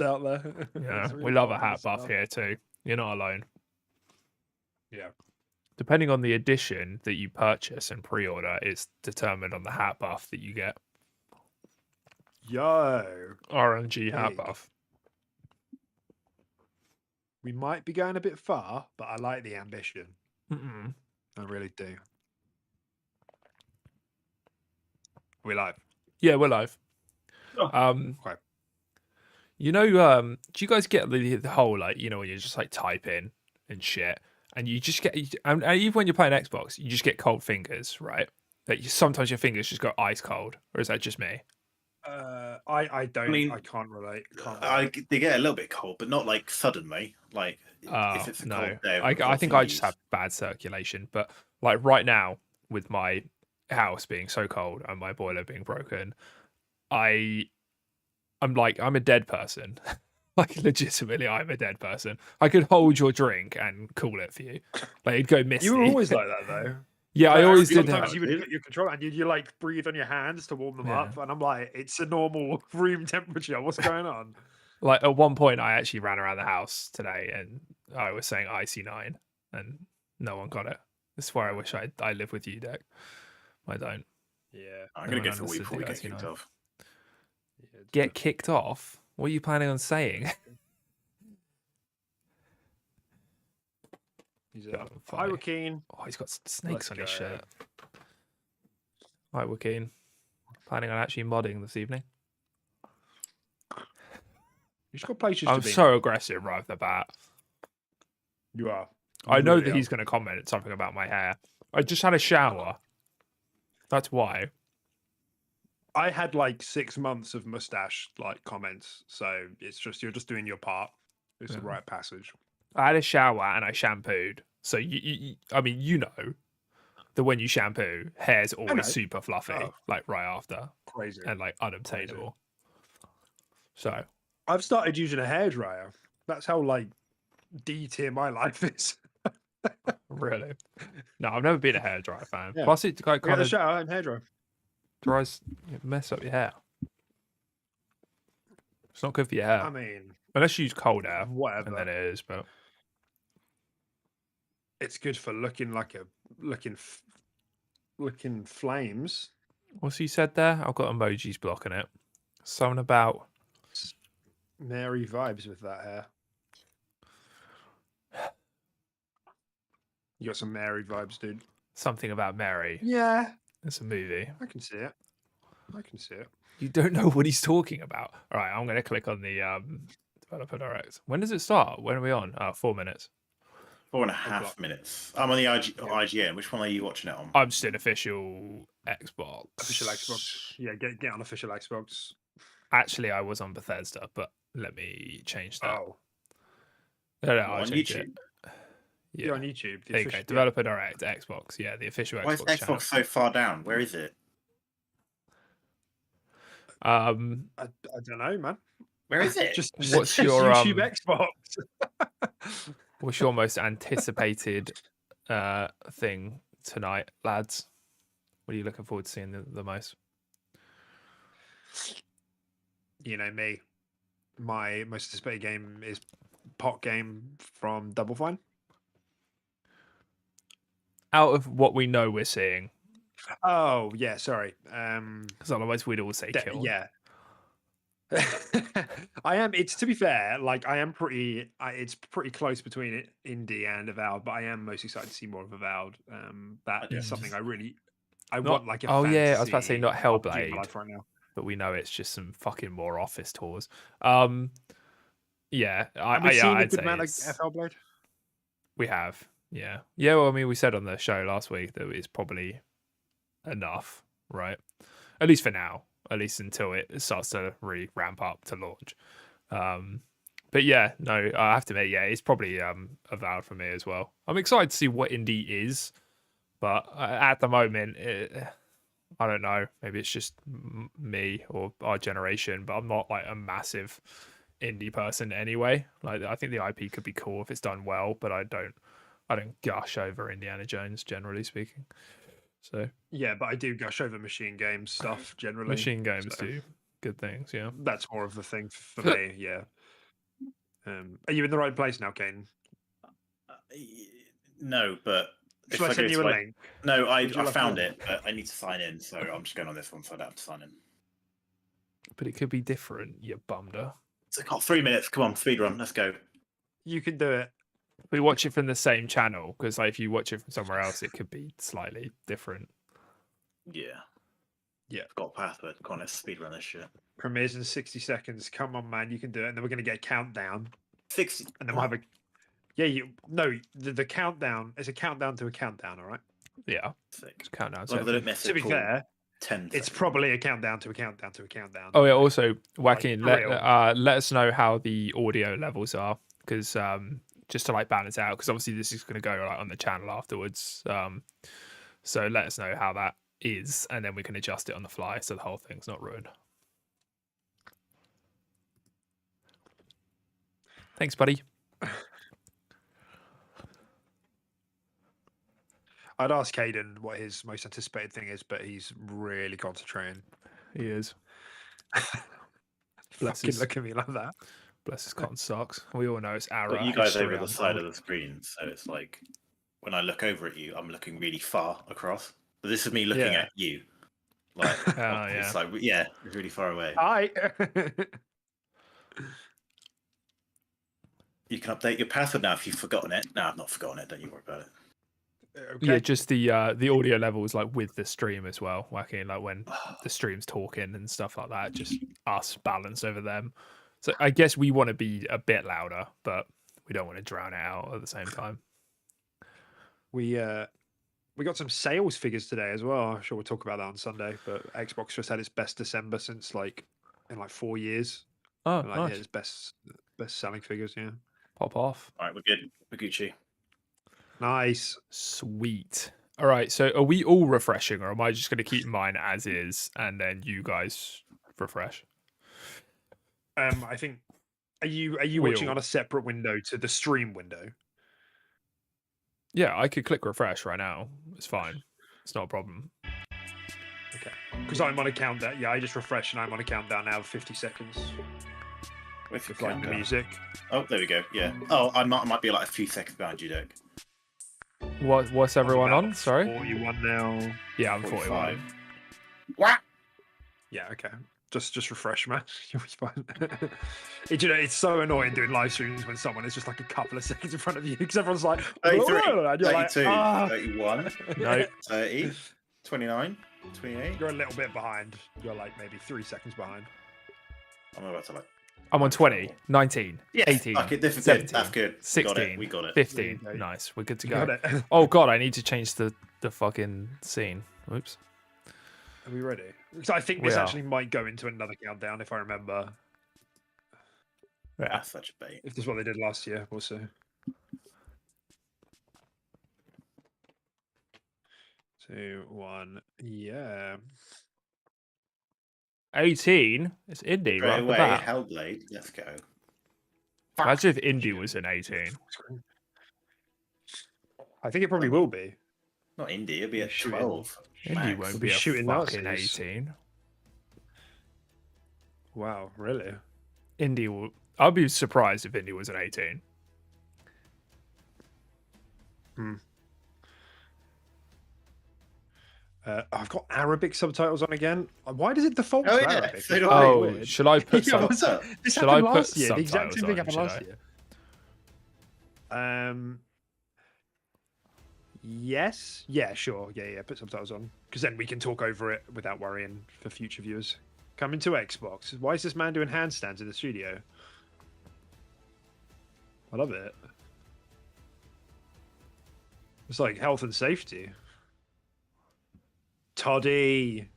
out there. Yeah, It's really we love a hot in hat this buff stuff. here too. You're not alone. Yeah. Depending on the edition that you purchase and pre-order, it's determined on the hat buff that you get. Yo. RNG hat Big. buff. We might be going a bit far, but I like the ambition. Mm-mm. I really do. We live. Yeah, we're live. Oh. Okay. You know, do you guys get the whole, like, you know, when you just like type in and shit, and you just get, and even when you're playing Xbox, you just get cold fingers, right? Like sometimes your fingers just go ice cold, or is that just me? I don't. I mean, I can't relate. Can't relate. They get a little bit cold, but not like suddenly. Like if it's a No, cold day, I think I just have bad circulation. But like right now, with my house being so cold and my boiler being broken, I'm a dead person. Like legitimately, I'm a dead person. I could hold your drink and cool it for you. Like it'd go misty. You were always like that though. Yeah, I always did. Sometimes you would put your controller and you like breathe on your hands to warm them up, and I'm like, it's a normal room temperature. What's going on? Like at one point, I actually ran around the house today, and I was saying IC9, and no one got it. This is where I wish I lived with you, Dick. I don't. Yeah, I'm gonna go for a week before we get kicked off. Yeah, Get kicked off? What are you planning on saying? Hi, Joaquin. Oh, he's got snakes on his shirt. Hi, Joaquin. Planning on actually modding this evening. You just got places I'm to be. so aggressive right off the bat. You are. I know that he's going to comment something about my hair. I just had a shower. That's why. I had like 6 months of mustache like comments, so it's just you're just doing your part. It's the right passage. I had a shower and I shampooed. So I mean, you know that when you shampoo, hair's always super fluffy, like right after. Crazy. And like unobtainable. So I've started using a hairdryer. That's how like D tier my life is. Really? No, I've never been a hairdryer fan. Yeah. Plus, it kind of shower and hairdryer. dries, mess up your hair. It's not good for your hair. I mean, unless you use cold air, whatever. and then it is. But it's good for looking flames. What's he said there? I've got emojis blocking it. Something about Mary vibes with that hair. You got some Mary vibes, dude. Something about Mary. Yeah. It's a movie. I can see it. I can see it. You don't know what he's talking about. All right, I'm going to click on the developer direct. When does it start? When are we on? 4 minutes. 4.5 minutes. I'm on the IGN. Which one are you watching it on? I'm still official Xbox. Official Xbox. Yeah, get on official Xbox. Actually, I was on Bethesda, but let me change that. Oh. No, I'll on change YouTube. it. Yeah. You're on YouTube. There you go. Developer Direct, Xbox. Yeah, the official Why Xbox is Xbox channel. so far down? Where is it? I don't know, man. Where is it? Just what's your YouTube Xbox? What's your most anticipated thing tonight, lads? What are you looking forward to seeing the most? You know me. My most anticipated game is Pot Game from Double Fine. Out of what we know we're seeing. Oh, yeah, sorry. Because otherwise we'd all say kill. Yeah. I am. It's to be fair, like I am pretty. It's pretty close between indie and Avowed, but I am most excited to see more of Avowed. That is something I want. Like a yeah, I was about to say not Hellblade right now, but we know it's just some fucking more office tours. Yeah, have we seen a good amount of Hellblade? We have, yeah. Well, I mean, we said on the show last week that it's probably enough, right? At least for now. At least until it starts to really ramp up to launch. But yeah, no, I have to admit, yeah, it's probably Avowed for me as well. I'm excited to see what indie is, but at the moment, I don't know. Maybe it's just me or our generation, but I'm not like a massive indie person anyway. Like I think the IP could be cool if it's done well, but I don't gush over Indiana Jones generally speaking. So yeah, but I do gush over machine games stuff generally. Machine games do good things, yeah. That's more of the thing for me, yeah. Are you in the right place now, Kane? No, but Shall I send you a link? No, I Would you like found a it, but I need to sign in, so I'm just going on this one, so I don't have to sign in. But it could be different, you bumder. It's got 3 minutes. Come on, speed run. Let's go. You can do it. We watch it from the same channel because, like, if you watch it from somewhere else, it could be slightly different. Yeah. Yeah. I've got a password. Come on, let's speed run this shit. Premieres in 60 seconds. Come on, man, you can do it. And then we're gonna get a countdown. 60. And then we'll have a. Yeah, the countdown is a countdown to a countdown. All right. Yeah. Six. Countdown. Well, they don't miss To it be for fair, 10 it's seconds. probably a countdown to a countdown to a countdown. Oh yeah. Also, Joaquin, for real. let us know how the audio levels are, because just to like balance out, because obviously this is going to go like on the channel afterwards. So let us know how that is, and then we can adjust it on the fly so the whole thing's not ruined. Thanks, buddy. I'd ask Caden what his most anticipated thing is, but he's really concentrating. He is. Bless Fucking his, look at me like that. bless his cotton socks. We all know it's Ara. But you guys history over the side untold. of the screen, so it's like when I look over at you, I'm looking really far across. But this is me looking Yeah. at you. Like, it's like, yeah, it's really far away. Hi. You can update your password now if you've forgotten it. No, I've not forgotten it. Don't you worry about it. Okay. Yeah, just the audio levels like with the stream as well, Joaquin, like when the stream's talking and stuff like that, just us balanced over them. So I guess we want to be a bit louder, but we don't want to drown it out at the same time. We got some sales figures today as well. I'm sure we'll talk about that on Sunday. But Xbox just had its best December since in 4 years. Oh, And, nice. its best selling figures. Yeah. Pop off. All right, we're good. We're Gucci. Nice. Sweet. All right, so are we all refreshing, or am I just going to keep mine as is and then you guys refresh? I think. Are you We watching all- on a separate window to the stream window? Yeah, I could click refresh right now. It's fine. It's not a problem. Okay. Because I'm on a countdown. Yeah, I just refreshed and I'm on a countdown now of 50 seconds With with like the music. Oh, there we go. Yeah. Oh, I might be like a few seconds behind you, Dirk. What's everyone I'm on? Sorry. 41 now. Yeah, I'm 45. 41. What? Yeah, okay. Just refresh, man. You'll be fine. It's so annoying doing live streams when someone is just like a couple of seconds in front of you because everyone's like, 33, and you're 32, like, 31, No. 30, 29, 28. You're a little bit behind. You're like maybe 3 seconds behind. I'm about to like. I'm on 20, 19, Yes. 18, Okay, this is 17, good. That's good. 16, Got it. We got it. 15. There you go. Nice. We're good to You go. got it. Oh, God, I need to change the fucking scene. Oops. Are we ready? Because I think We this are. actually might go into another countdown if I remember. Yeah. That's such a bait. If this is what they did last year, we'll see. 2, 1, yeah. 18? It's indie, Straight right off the away, bat. Hellblade. Let's go. Imagine if indie was an 18. I think it probably will be. Not indie. It'll be at Shooting. 12. Indie max. won't We'll be be a shooting fucking Nazis. 18. Wow, really? Indie will. I'd be surprised if indie was an 18. I've got Arabic subtitles on again. Why does it default Oh, to yeah, Arabic? so It's do really I. Oh, weird. should I put Yeah, some? What's up? This Should happened I put last year. The exact subtitles same thing on, happened should last year. Yes. Yeah, sure. Yeah. Put subtitles on. Because then we can talk over it without worrying for future viewers. Coming to Xbox. Why is this man doing handstands in the studio? I love it. It's like health and safety. Toddy.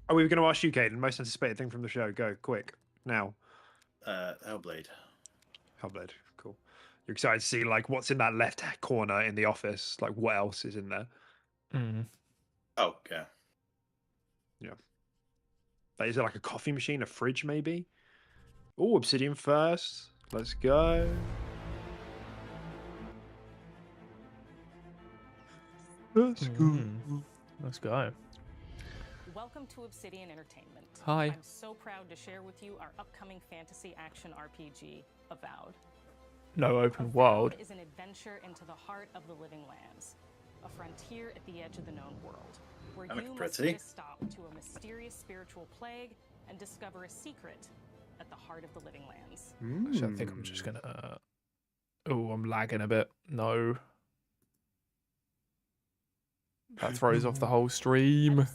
Oh, we were going to ask you, Caden. Most anticipated thing from the show. Go, quick. Now. Hellblade. Hellblade. Cool. You're excited to see like what's in that left corner in the office. Like what else is in there? Mm. Oh, yeah. Like, is it like a coffee machine, a fridge maybe? Oh, Obsidian first. Let's go. Let's go. Let's go. Welcome to Obsidian Entertainment. Hi. I'm so proud to share with you our upcoming fantasy action RPG, Avowed. No open world. Avowed is an adventure into the heart of the living lands, a frontier at the edge of the known world, where you must put a stop to a mysterious spiritual plague and discover a secret at the heart of the living lands. Actually, I think I'm just gonna. Oh, I'm lagging a bit. No. That throws off the whole stream.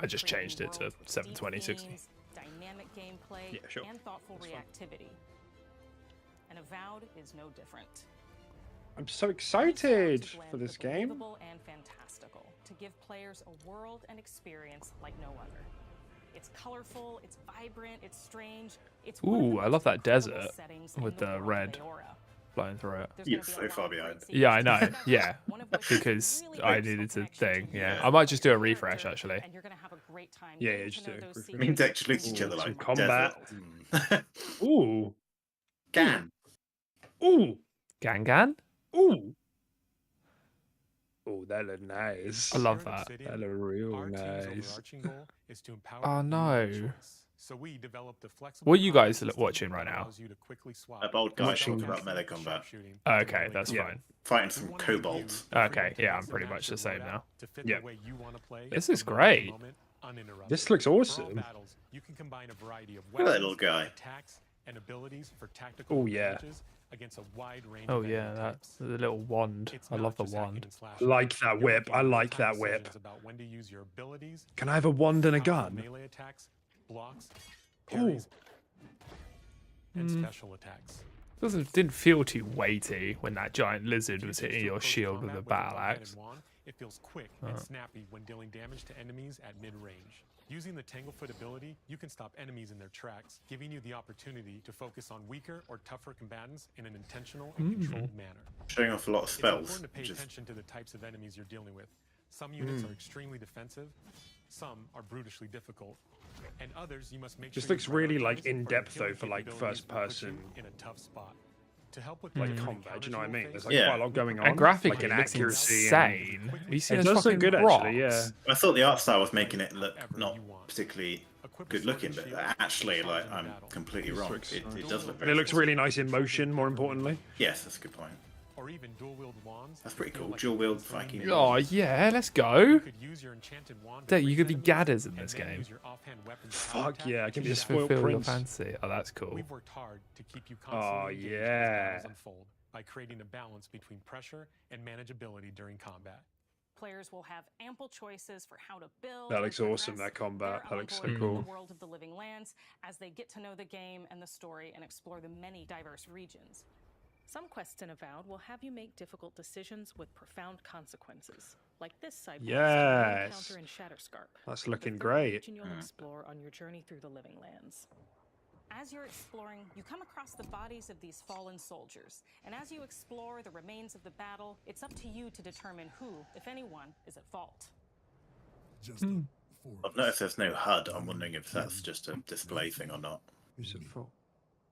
I just changed it to 720/60. Dynamic gameplay and thoughtful reactivity. And Avowed is no different. I'm so excited for this game. And fantastical to give players a world and experience like no other. It's colorful, it's vibrant, it's strange. It's ooh, I love that desert with the red flowing through it. You're so far behind. Yeah, I know. Yeah, because I needed to thing. Yeah, I might just do a refresh actually. And you're gonna have a great time. Yeah, just do it. I mean, to actually look at each other like combat. Ooh. Gan. Ooh. Gangan. Ooh. Oh, that look nice. I love that. That look real nice. Oh no. So we developed a flexible what are you guys watching right now? A bold guy talking about melee combat. Okay, that's fine. Fighting some kobolds. Okay, yeah, I'm pretty much the same now. Yeah. This is great. This looks awesome. You can combine a variety of Look at that little guy. attacks and abilities for tactical Oh yeah. against a wide range Oh of yeah, enemy that's types. the little wand. It's I not love the just hacking wand. and slashing. Like that You're whip. making I like real-time that whip. decisions about when to use your abilities, Can I have a wand and a powerful gun? melee attacks, blocks, Ooh. parries, and special attacks. Didn't feel too weighty when that giant lizard was hitting your shield with a battle axe. It feels quick and snappy when dealing damage to enemies at mid-range. Using the Tanglefoot ability, you can stop enemies in their tracks, giving you the opportunity to focus on weaker or tougher combatants in an intentional and controlled manner. Showing off a lot of It's spells. important to pay attention to the types of enemies you're dealing with. Some units are extremely defensive, some are brutishly difficult, and others you must make This sure looks you really prioritize like in or depth your though for like capabilities first will put you person in a tough spot. To help with like different combat. Do you know what I encounters mean? you'll There's face, like quite a lot going on. And graphically, like in it looks accuracy. insane. Have you seen It those does look fucking good rocks? actually. Yeah. I thought the art style was making it look Whatever not you want. particularly Equip a good sword looking, and but shield, actually, and like, charge in I'm battle. completely wrong. It does look And very it looks cool. really nice in motion. More importantly. Yes, that's a good point. Or even dual-wield wands. That's pretty feel cool. like Dual-wield a flame Viking. mace. Oh yeah, let's You go. could use your enchanted wand to There, you freeze could be enemies, gadders in and this then game. use your offhand weapon's power Fuck attack yeah! I to can be a shoot spoiled Fulfill your prince. fancy. Oh, that's cool. We've worked hard to keep you Oh, constantly engaged as yeah. battles unfold by creating a balance between pressure and manageability during combat. Players will have ample choices for how to build. That and looks awesome. progress That combat. their That looks so onboard in cool. The world of the living lands as they get to know the game and the story and explore the many diverse regions. Some quests in Avowed will have you make difficult decisions with profound consequences, like this side quest Yes. encounter in Shatterscarp. That's the looking third great. region you'll explore on your journey through the living lands. As you're exploring, you come across the bodies of these fallen soldiers, and as you explore the remains of the battle, it's up to you to determine who, if anyone, is at fault. I've noticed there's no HUD. I'm wondering if that's just a display thing or not. Who's at fault?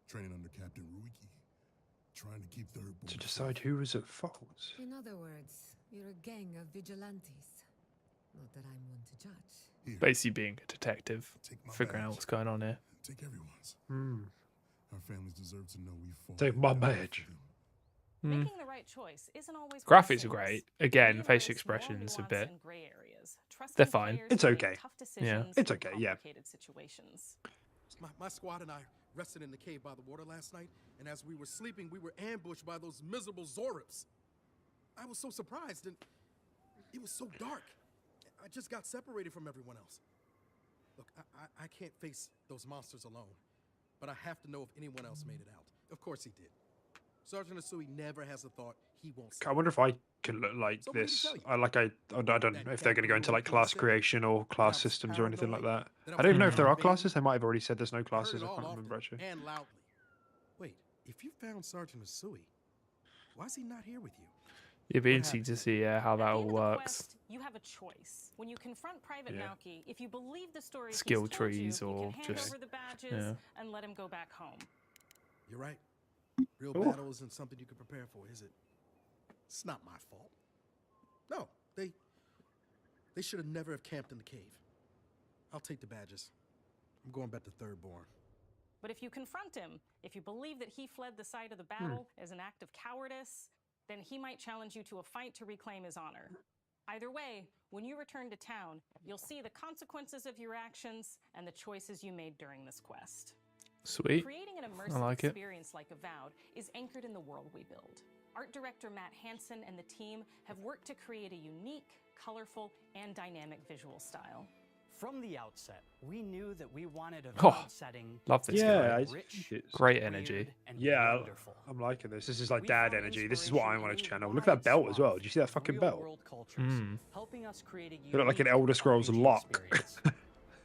Training under Captain Ruiki, trying to keep third To decide who is at fault. In other words, you're a gang of vigilantes. Not that I'm one to judge. Here, Basically being a detective, take my figuring out badge. what's going on here. Take everyone's. Hmm. Our families deserve to know we fought. Take my and died badge. for them. Making the right choice isn't always Graphics are seamless. great. Again, You facial notice more expressions a nuance bit. and gray areas. Trusting They're fine. players It's to make okay. tough decisions It's in okay, yeah. complicated situations. My squad and I rested in the cave by the water last night, and as we were sleeping, we were ambushed by those miserable Zorips. I was so surprised, and it was so dark. I just got separated from everyone else. Look, I can't face those monsters alone, but I have to know if anyone else made it out. Of course he did. Sergeant Asui never has a thought he won't see. I wonder if I can look like So what did he this. tell you? I don't know if they're going to go into like class creation or class systems or anything like that. That I don't even know if there are baby. classes. They might have already said there's no I heard classes. it I all can't often remember actually. and loudly. Wait, if you found Sergeant Asui, why is he not here with you? It'd be interesting to see how At that the all end of the works. quest, you have a choice. When you confront Private Yeah. Naoki, if you believe the story Skill he's told trees you, or you can hand just- over the badges yeah. and let him go back home. You're right. Real Ooh. battle isn't something you can prepare for, is it? It's not my fault. No, they should have never have camped in the cave. I'll take the badges. I'm going back to Third Born. But if you confront him, if you believe that he fled the site of the battle as an act of cowardice, then he might challenge you to a fight to reclaim his honor. Either way, when you return to town, you'll see the consequences of your actions and the choices you made during this quest. Sweet. Creating an I immersive like it. experience like Avowed is anchored in the world we build. Art director Matt Hansen and the team have worked to create a unique, colorful, and dynamic visual style. From the outset, we knew that we wanted a Oh, setting. love this Yeah, guy. Great energy. Yeah, I'm liking this. This is like dad energy. This is what I want to channel. Look at that belt as well. Did you see that fucking belt? Helping us create They look like an Elder Scrolls lock.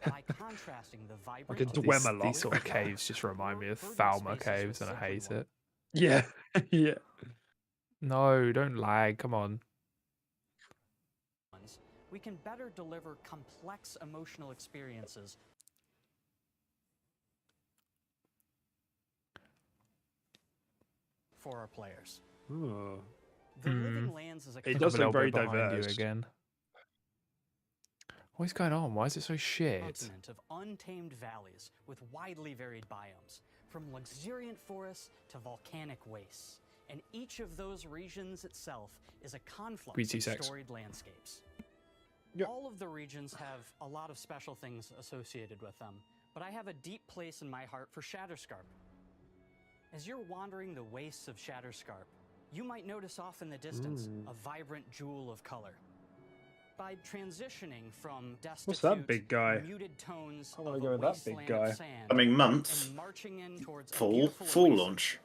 By contrasting the Like a vibrant Dwemer lock. These sort of caves just remind me of Thalma caves, and I hate it. Yeah, yeah. No, don't lag. Come on. we can better deliver complex emotional experiences for our players. Ooh. The Living Lands is a It does look very behind diverse. you again. What's going on? Why is it so shit? continent of untamed valleys with widely varied biomes, from luxuriant forests to volcanic wastes. And each of those regions itself is a confluence of BT6. storied landscapes. Yep. All of the regions have a lot of special things associated with them, but I have a deep place in my heart for Shatterscarp. As you're wandering the wastes of Shatterscarp, you might notice off in the distance a vibrant jewel of color. By transitioning from destitute, What's that big guy? muted tones I wanna of go a with that big wasteland guy. of sand Coming months. and marching in towards a Fall beautiful oasis, launch.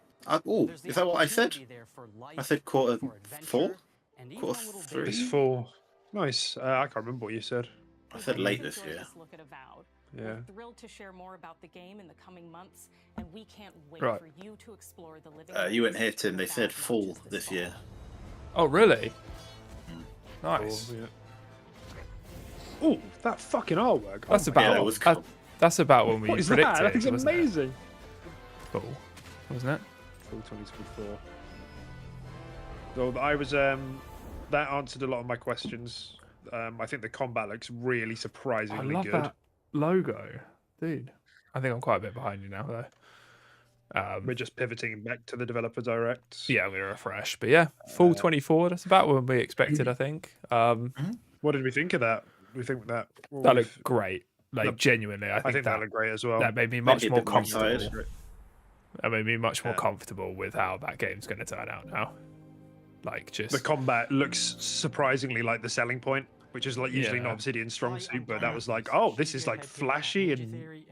Oh, there's the is that what I said? opportunity there for life, I said quarter for adventure, four? and even Quarter a little three? It's daring. full. Nice. I can't remember what you said. I said We late hope this you've year. enjoyed this look at Avowed. Yeah. We're thrilled to share more about the game in the coming months, and we can't wait Right. for you to explore the living. You weren't lands here, of Tim. They Avowed said fall launches this fall. year. Oh, really? Cool, Nice. yeah. Oh, that fucking artwork. That's Oh my Yeah, about that was that- cool. that's about when we What is predicted. that? That is wasn't it? amazing. Cool, wasn't it? Full 2024. Though I was that answered a lot of my questions. I think the combat looks really I surprisingly love good. that logo, dude. I think I'm quite a bit behind you now, though. We're just pivoting back to the developer direct. Yeah, I'm gonna refresh, but yeah, full 24. That's about when we expected, I think. What did we think of that? We think that That looked great. Like Look, genuinely, I think, that looked great as well. that made me much Maybe a more bit more tired. comfortable. That made me much more Yeah. comfortable with how that game's going to turn out now. Like just The combat looks surprisingly like the selling point, which is like usually Yeah. not Obsidian's strong suit, but that was like, oh, this is like flashy and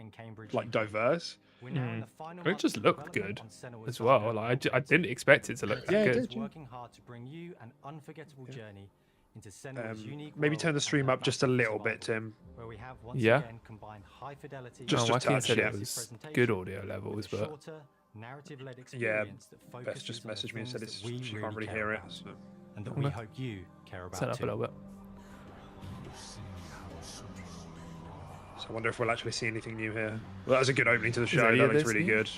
like diverse. It just looked good as well. Like I didn't expect it to look that Yeah, it good. did. Working hard to bring you an unforgettable journey into Senua's unique Maybe world turn the and stream her up just a battle for little bit, survival, Tim. where we have once Yeah. again combined high fidelity, Just No, a I think touch, said yeah. it was good audio levels, with a but shorter, narrative-led Yeah, experience that Beth focuses just on the messaged me and things said that it's, we she can't really care hear it. about, So. and that we Okay. hope you care about turn up a too. little bit. So I wonder if we'll actually see anything new here. Well, that was a good opening to the show. any That of looks this really new? good.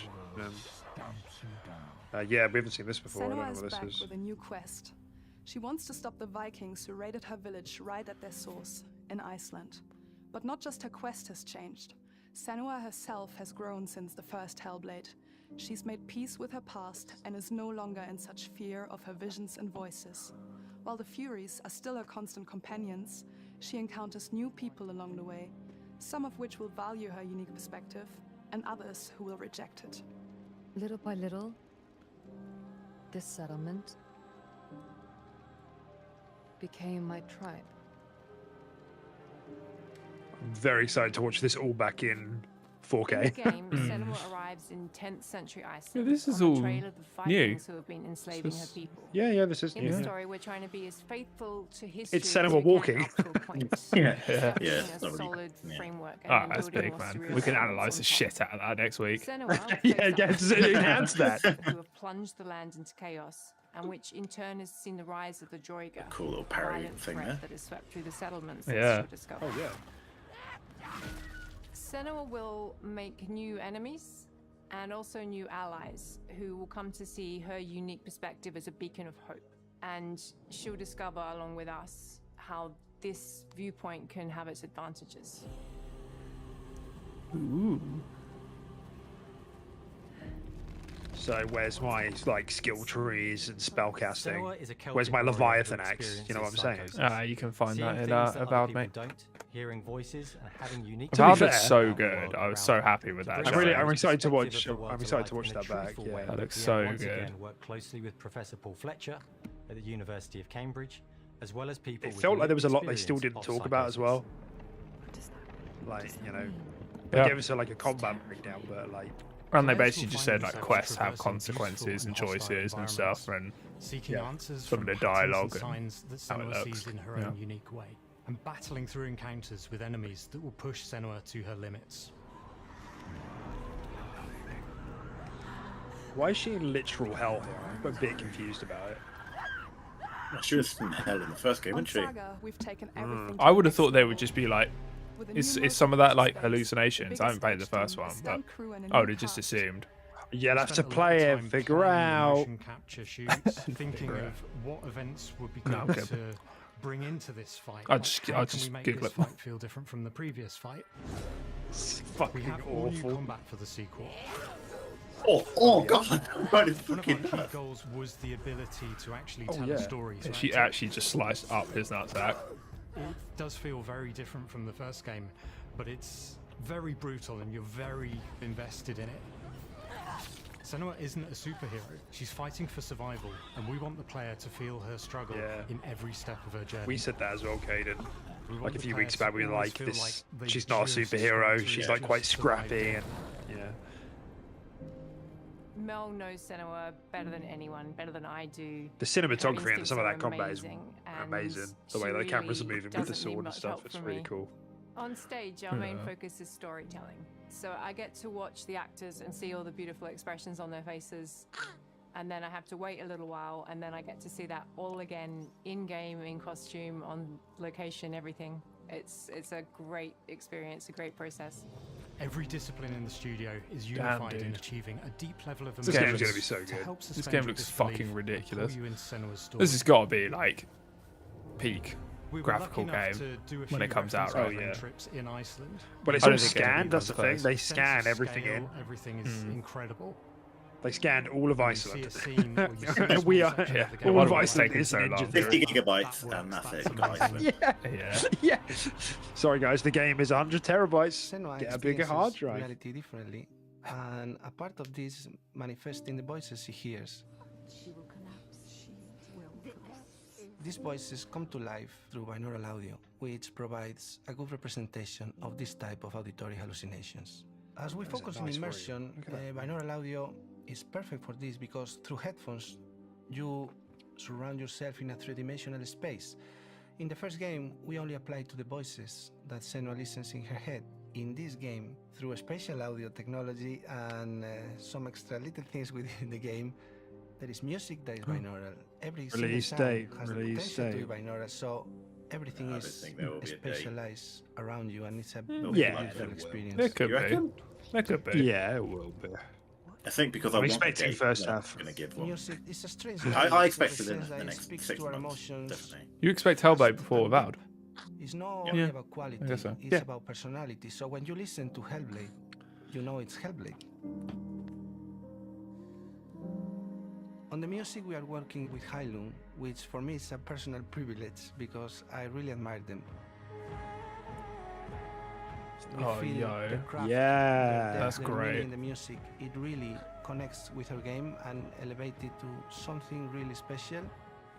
Yeah, we haven't seen this before. I don't know Senua is what back this is. with a new quest. She wants to stop the Vikings who raided her village right at their source, in Iceland. But not just her quest has changed. Senua herself has grown since the first Hellblade. She's made peace with her past and is no longer in such fear of her visions and voices. While the Furies are still her constant companions, she encounters new people along the way, some of which will value her unique perspective, and others who will reject it. Little by little, this settlement became my tribe. I'm very excited to watch this all back in 4K. In the game, Senua arrives in 10th century Iceland this is on all the trail of the new. Vikings who have been enslaving her people. Yeah, this is In new. the Yeah. story, we're trying to be as faithful to history It's as Senua we can walking. up to a point, Yeah. establishing Yeah, a it's not really- solid yeah. framework and Ah, then that's building big, more man. surreal We can elements analyze the on shit top. out of that next week. Senua Yeah, faced yeah, up just enhance that. who have plunged the land into chaos, and which in turn has seen the rise of the Joiga, Cool little a parry violent thing threat there. that has swept through the settlements Yeah. since she discovered. Oh, yeah. Senua will make new enemies and also new allies who will come to see her unique perspective as a beacon of hope. and she'll discover along with us how this viewpoint can have its advantages. Ooh. So where's my like skill trees and spell casting? Senua is a Celtic Where's my warrior Leviathan who axe? You know what I'm experiences saying? psychosis. You can find Seeing that in things that other Avowed, people mate. don't, hearing voices and having unique To be Avowed fair, looks so good. I was so happy with that. I'm excited to watch. perspective of the world I'm excited to life watch in a that back. truthful Yeah. way. That looks We so have once good. again worked closely with Professor Paul Fletcher at the University of Cambridge, as well as people. It with felt like there was a lived lot they still experience didn't of talk about as well. What does Like, you know, Yeah. they gave us like a combat breakdown, but like, And they Players basically will just find said like themselves quests have traversing consequences and peaceful and hostile choices and stuff, and seeking Yeah. answers some from of the patterns and dialogue and signs that how it Senua looks. sees in her Yeah. own unique way, and battling through encounters with enemies that will push Senua to her limits. why is she in literal hell here? I'm a bit confused about it. She was in hell in the first game, On wasn't she? Saga, we've taken everything to I the would have next thought they would level. just be like, With a is new some of motion that like space, hallucinations? the I haven't played the biggest first team, a one, but stunt crew and a I new would have just cast. assumed. You'll have to Spent a lot play of it, time figure planning out. motion capture shoots, thinking Figure of what events would be No, I'm good good. to bring into this fight. I'll Like, just- how I'll can just we make Google this it. fight feel different from the previous fight? It's We fucking have all new awful. combat for the sequel. Oh god! Right, it's One of fucking our key nuts. goals was the ability to actually Oh, tell yeah. stories. And right? she actually just sliced up his nutsack. It does feel very different from the first game, but it's very brutal and you're very invested in it. Senua isn't a superhero. She's fighting for survival, and we want the player to feel her struggle Yeah. in every step of her journey. We said that as well, Caden. We want Like a the few player weeks to back, we were always like, feel this. like they She's not a just superhero. got She's through, like quite just survived scrappy, it. and yeah. Mel knows Senua better than anyone, better than I do. The Her cinematography and instincts some of are that combat is amazing, and amazing. The she way the cameras are really moving with the doesn't need sword and much stuff, help it's from really me. cool. On stage, our main Yeah. focus is storytelling. So I get to watch the actors and see all the beautiful expressions on their faces. And then I have to wait a little while, and then I get to see that all again in game, in costume, on location, everything. It's a great experience, a great process. Every discipline in the studio is Damn, unified in dude. achieving a deep level of This game game's looks- gonna be so to good. help This suspend game your looks disbelief fucking and pull ridiculous. you into Senua's story. This has got to be like peak We were graphical lucky enough game to do a when few it comes out, reference right? Oh, traveling yeah. trips in Iceland. But it's I all don't think anything scanned. That's the comes thing. close. They Sense scan of everything scale, in. Everything is incredible. They scanned all of When you see Iceland. a scene or you see a And we small are section yeah, of the game, all all of of it's Iceland taken is so an long. Ninja 50 Theory. gigabytes, That and works, that's it. that's Got amazing. Iceland. Yeah. Yeah. Sorry, guys. The game is 100 terabytes. Senua Get a bigger hard experiences drive. reality differently, and a part of this manifests in the voices she hears. These voices come to life through binaural audio, which provides a good representation of this type of auditory hallucinations. As we That's a focus on nice word. immersion, Look at that. binaural audio is perfect for this because through headphones, you surround yourself in a three-dimensional space. In the first game, we only applied to the voices that Senua listens in her head. In this game, through spatial audio technology and some extra little things within the game, there is music that is binaural. Every single Release sound date, has the release potential to be date. binaural, so everything I is don't think there will be a date. spatialized around you, and it's a Yeah, beautiful there will. experience. There could You be. reckon? There could be. Yeah, it will be. I think because I'm I want a expecting date, first then half. I'm going to give one. Music is a strange I language expect in it in sense that the it next speaks 6 to our months, emotions. definitely. You expect Hellblade before Avowed? It's not Yeah. only Yeah, about quality, I guess so. it's Yeah. about personality. So when you listen to Hellblade, you know it's Hellblade. On the music, we are working with Heilung, which for me is a personal privilege because I really admire them. We Oh, feel yo. the craft, Yeah. the That's depth, the meaning great. in the music. It really connects with our game and elevates it to something really special.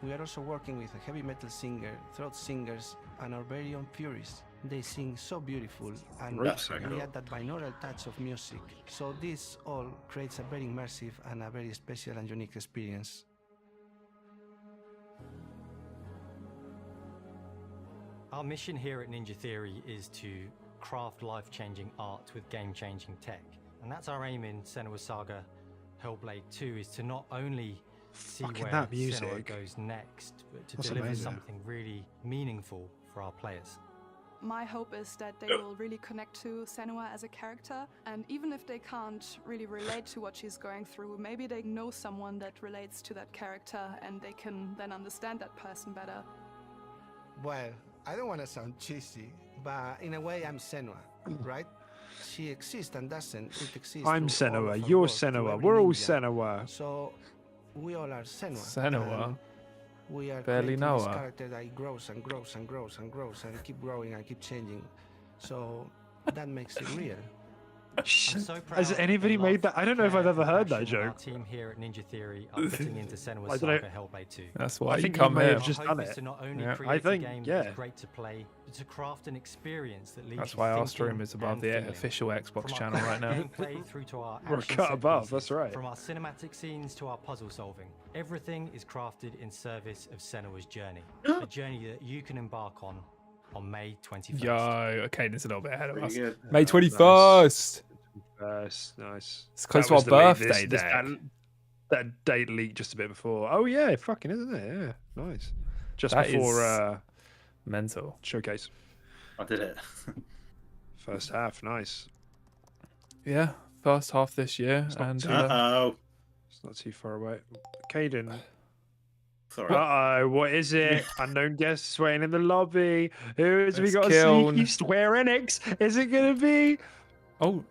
We are also working with a heavy metal singer, throat singers, and our very own Furies. They sing so beautiful, and That's so we cool. add that binaural touch of music. So this all creates a very immersive and a very special and unique experience. Our mission here at Ninja Theory is to craft life-changing art with game-changing tech. And that's our aim in Senua Saga Hellblade 2, is to not only see Fucking where that Senua music. goes next, but to That's deliver amazing. something really meaningful for our players. my hope is that they will really connect to Senua as a character, and even if they can't really relate to what she's going through, maybe they know someone that relates to that character and they can then understand that person better. Well, I don't want to sound cheesy, but in a way I'm Senua, right? She exists and doesn't. It exists. I'm through all Senua. of her You're work, to Senua. every We're all ninja. Senua. So we all are Senua. Senua? and we are Barely creating know this her. character that grows and grows and grows and grows and keep growing and keep changing. So that makes it real. I'm so proud Has of the anybody love, made that? I don't know if I've care, ever and heard that passion our joke. team here at Ninja Theory are putting into Senua's I don't know. Saga Hellblade 2. That's why I you think come you may here. have just Our done hope is it. to not only Yeah. create I a think, game yeah. that's great to play, but to craft an experience that leaves That's you why our thinking stream is above and the feeling. official Xbox From our channel right now. gameplay through to our We're a action cut set above, pieces, that's right. From our cinematic scenes to our puzzle solving, everything is crafted in service of Senua's journey. A journey that you can embark on May 21st. Yo, Caden's a little bit ahead of Pretty us. good. May Nice. 21st. Nice. It's close That to was our the leak. birthday deck. That date leaked just a bit before. Oh yeah, fucking isn't it? Yeah, nice. Just That before is mental. showcase. I did it. First half, nice. Yeah, first half this year, not and too- Uh-oh. It's not too far away. Caden. Sorry. Uh-oh, what is it? Unknown guests waiting in the lobby. Who has we It's got? Kiln. A sneaky Square Enix. Is it gonna be? oh,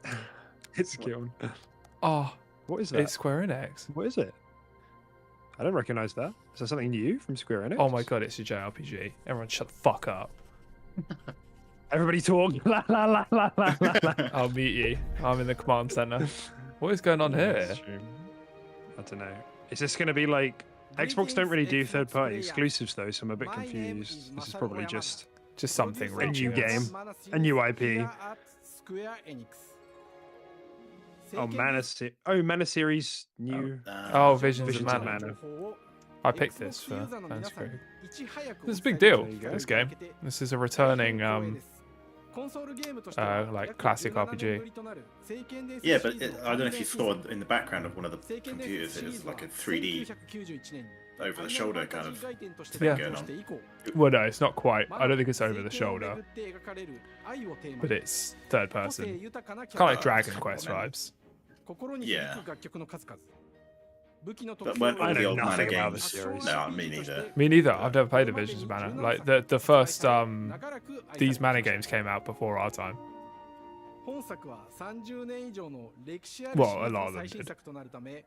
It's Kiln. oh, What is that? it's Square Enix. What is it? I don't recognize that. Is that something new from Square Enix? Oh my god, it's a JRPG. Everyone, shut the fuck up. Everybody talk. La la la la la la la. I'll meet you. I'm in the command center. What is going on here? I don't know. Is this going to be like Xbox don't really do third-party exclusives though, so I'm a bit confused. This is probably just something a new rich. game, a new IP. Oh, Mana series new. Oh, Visions of Visions of Mana. Mana. I picked this for fans free. This is a big deal. This game. This is a returning like classic RPG. Yeah, but I don't know if you saw in the background of one of the computers, it was like a 3D over the shoulder kind of thing Yeah. going on. Well, no, it's not quite. I don't think it's over the shoulder, but it's third person. Kind of like Dragon Quest vibes. Yeah. But But weren't all I the know old Mana nothing about games? the series. No, me neither. Me neither. I've never played the Visions of Mana. Like the first these Mana games came out before our time. Well, Well, a lot of them did.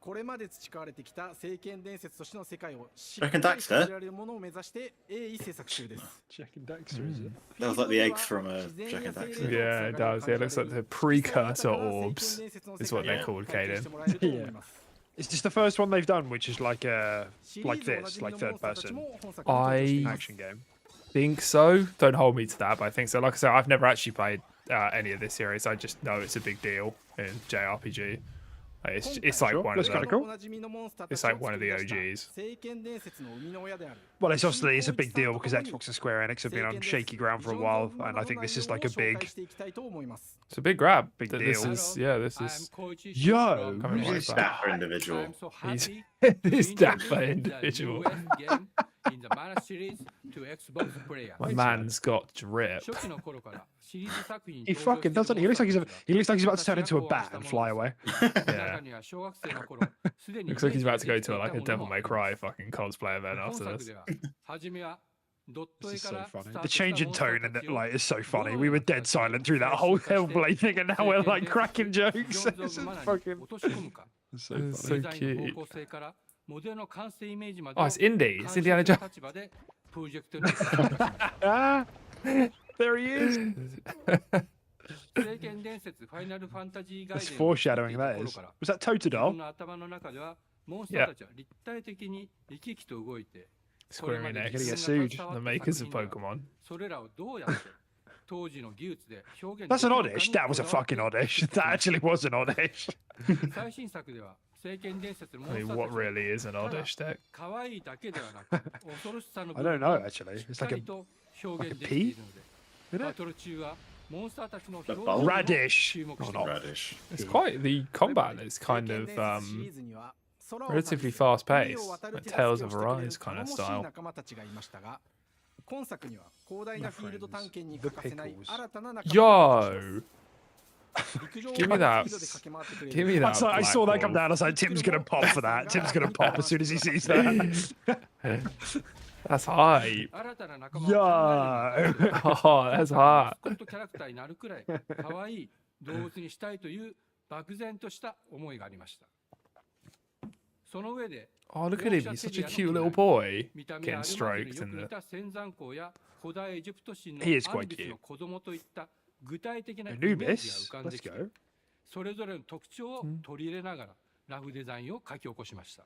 これまで培われてきた聖剣伝説としての世界をしっ Jack か and り感じ Daxter? られるものを目指して鋭意制作中です。 Jack and Daxter, is it? That was like the eggs from Jack and Daxter. Yeah, it does. Yeah, it looks like the precursor orbs is what they're Yeah. called, Caden. Yeah. Is this the first one they've done, which is like this, like third person I action game? think so. Don't hold me to that, but I think so. Like I said, I've never actually played any of this series. I just know it's a big deal in JRPG. Like, it's like one of That's kinda the cool. It's like one of the OGs. Well, it's a big deal because Xbox and Square Enix have been on shaky ground for a while, and I think this is like a big, It's a big grab. big This deal. is this is Yo, coming who's right this? back. Dapper individual. He's this dapper individual. My man's got drip. He fucking doesn't. He looks like he's about to turn into a bat and fly away. Yeah. Looks like he's about to go to like a Devil May Cry fucking cosplay event after this. This is so funny. The change in tone and like is so funny. We were dead silent through that whole Hellblade thing, and now we're like cracking jokes. This is fucking. It's so It's funny. so cute. Oh, it's indie. It's Indiana Jones. Ah, there he is. That's foreshadowing. That is. Was that Totodile? Yeah. Square Enix. Gonna get sued. The makers of Pokemon. That's an oddish. That was a fucking oddish. That actually was an oddish. I mean, what really is an oddish deck? I don't know actually. It's like a pea. Isn't it? The bulb? Radish. Oh, not Radish. It's quite the combat is kind of relatively fast paced, like Tales of Arise kind of style. 今作には広大なフィールド探検に欠かせない新たな仲間 Yo. Give me that. Give me that. I saw that come down. I was like, Tim's gonna pop for that. Tim's gonna pop as soon as he sees that. That's hype. Yeah. Oh, that's hot. キャラクターになるくらい可愛い動物にしたいという漠然とした思いがありました。その上で Oh, look at him. He's such a cute little boy. Getting stroked in the... He is quite cute. 具体的なイメージが浮かんできて、それぞれの特徴を取り入れながらラフデザインを書き起こしました。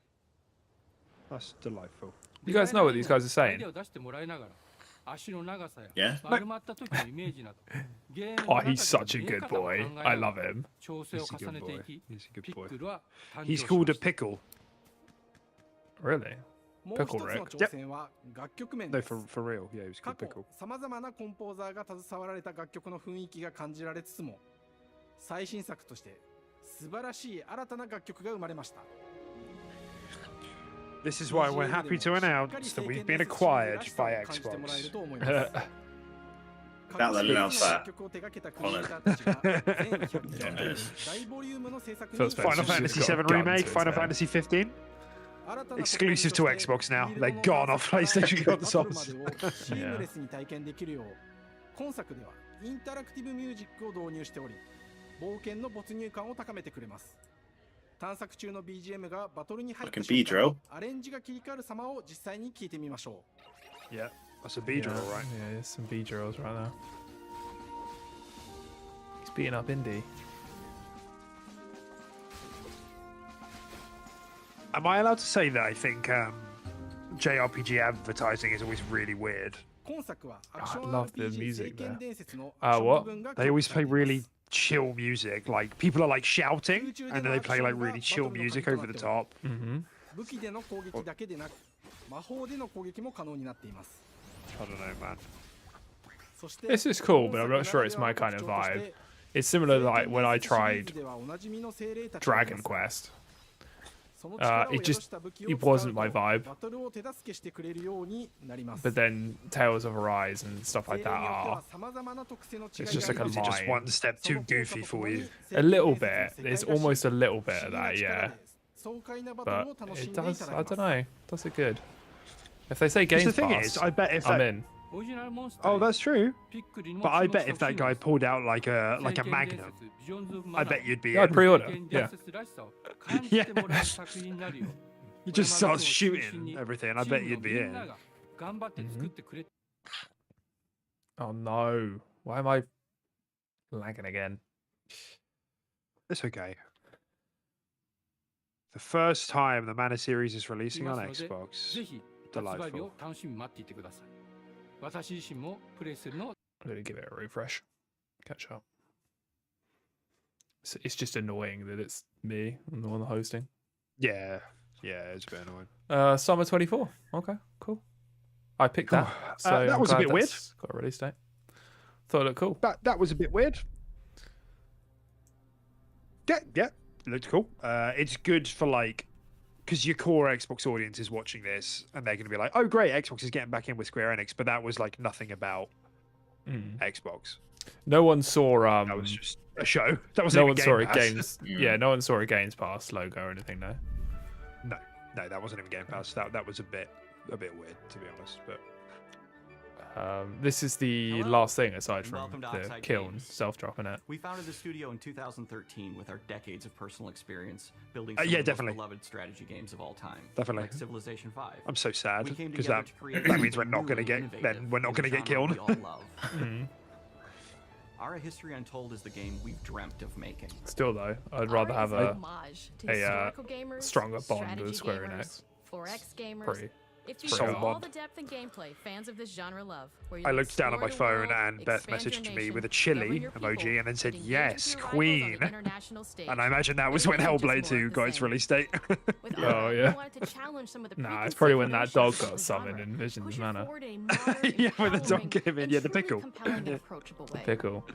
That's delightful. You guys know what these guys are saying? Yeah. Oh, he's such a good boy. I love him. He's a good boy. He's a good boy. He's called a pickle. Really? Pickle Rick? Yep. No, for real. Yeah, he was called pickle. 様々なコンポーザーが携わられた楽曲の雰囲気が感じられつつも、最新作として素晴らしい新たな楽曲が生まれました。 This is why we're happy to announce that we've been acquired by Xbox. Now they'll announce that. Final Fantasy VII Remake, Final Fantasy 15. Exclusive to Xbox now. They're gone off PlayStation consoles. Yeah. 今作ではインタラクティブミュージックを導入しており、冒険の没入感を高めてくれます。探索中の BGM がバトルに入ってアレンジが切り替わる様を実際に聞いてみましょう。Yeah, that's a B drill, right? Yeah, there's some B drills right now. He's beating up Indy. Am I allowed to say that I think JRPG advertising is always really weird? I love the music there. What? They always play really chill music. Like people are like shouting, and then they play like really chill music over the top. Mm-hmm. I don't know, man. This is cool, but I'm not sure it's my kind of vibe. It's similar to like when I tried Dragon Quest. It wasn't my vibe. But then Tales of Arise and stuff like that are. It's just like a line. Just one step too goofy for you. A little bit. There's almost a little bit of that, yeah. But it does. I don't know. Does it good? If they say Game Pass, thing is, I bet if I'm in. Oh, that's true. But I bet if that guy pulled out like a Magnum, I bet you'd be. Yeah, I'd pre-order. Yeah. Yeah. He just starts shooting everything. I bet you'd be in. Mm-hmm. Oh no! Why am I lagging again? It's okay. The first time the Mana series is releasing on Xbox. Delightful. I'm gonna give it a refresh. Catch up. It's just annoying that it's me and the one hosting. Yeah, it's a bit annoying. Summer 24. Okay, cool. I picked that. So that was a bit weird. Got a release date. Thought it looked cool. That was a bit weird. Yeah, it looked cool. It's good for like, because your core Xbox audience is watching this and they're going to be like, oh great, Xbox is getting back in with Square Enix, but that was like nothing about Xbox. No one saw that was just a show. That was no one saw a Games. Yeah, no one saw a Games Pass logo or anything. No, that wasn't even Game Pass. That was a bit weird, to be honest. But this is the last thing aside from the Kiln self-dropping it. We founded the studio in 2013 with our decades of personal experience building some of the most beloved strategy games of all time. Definitely. Like Civilization 5. I'm so sad because that means we're not going to get Kiln. Our History Untold is the game we've dreamt of making. Still though, I'd rather have a stronger bond with Square Enix. 4X gamers. Pretty. If you Soul know all bond. the depth and gameplay fans of this genre love, where you I looked down at my explore the phone world, and Beth expand your messaged me nation, with a govern chili your emoji people, and then said, and engage yes, with your rivals on Queen. the international stage. And I imagine that was when It isn't just Hellblade more 2 of got the its same. release date. With Oh, Art, yeah. we wanted to challenge some of the Nah, it's probably when that dog preconceived got notions summoned of in Vision's Manor. Yeah, when the dog came in, yeah, the pickle. compelling and approachable way. Pickle.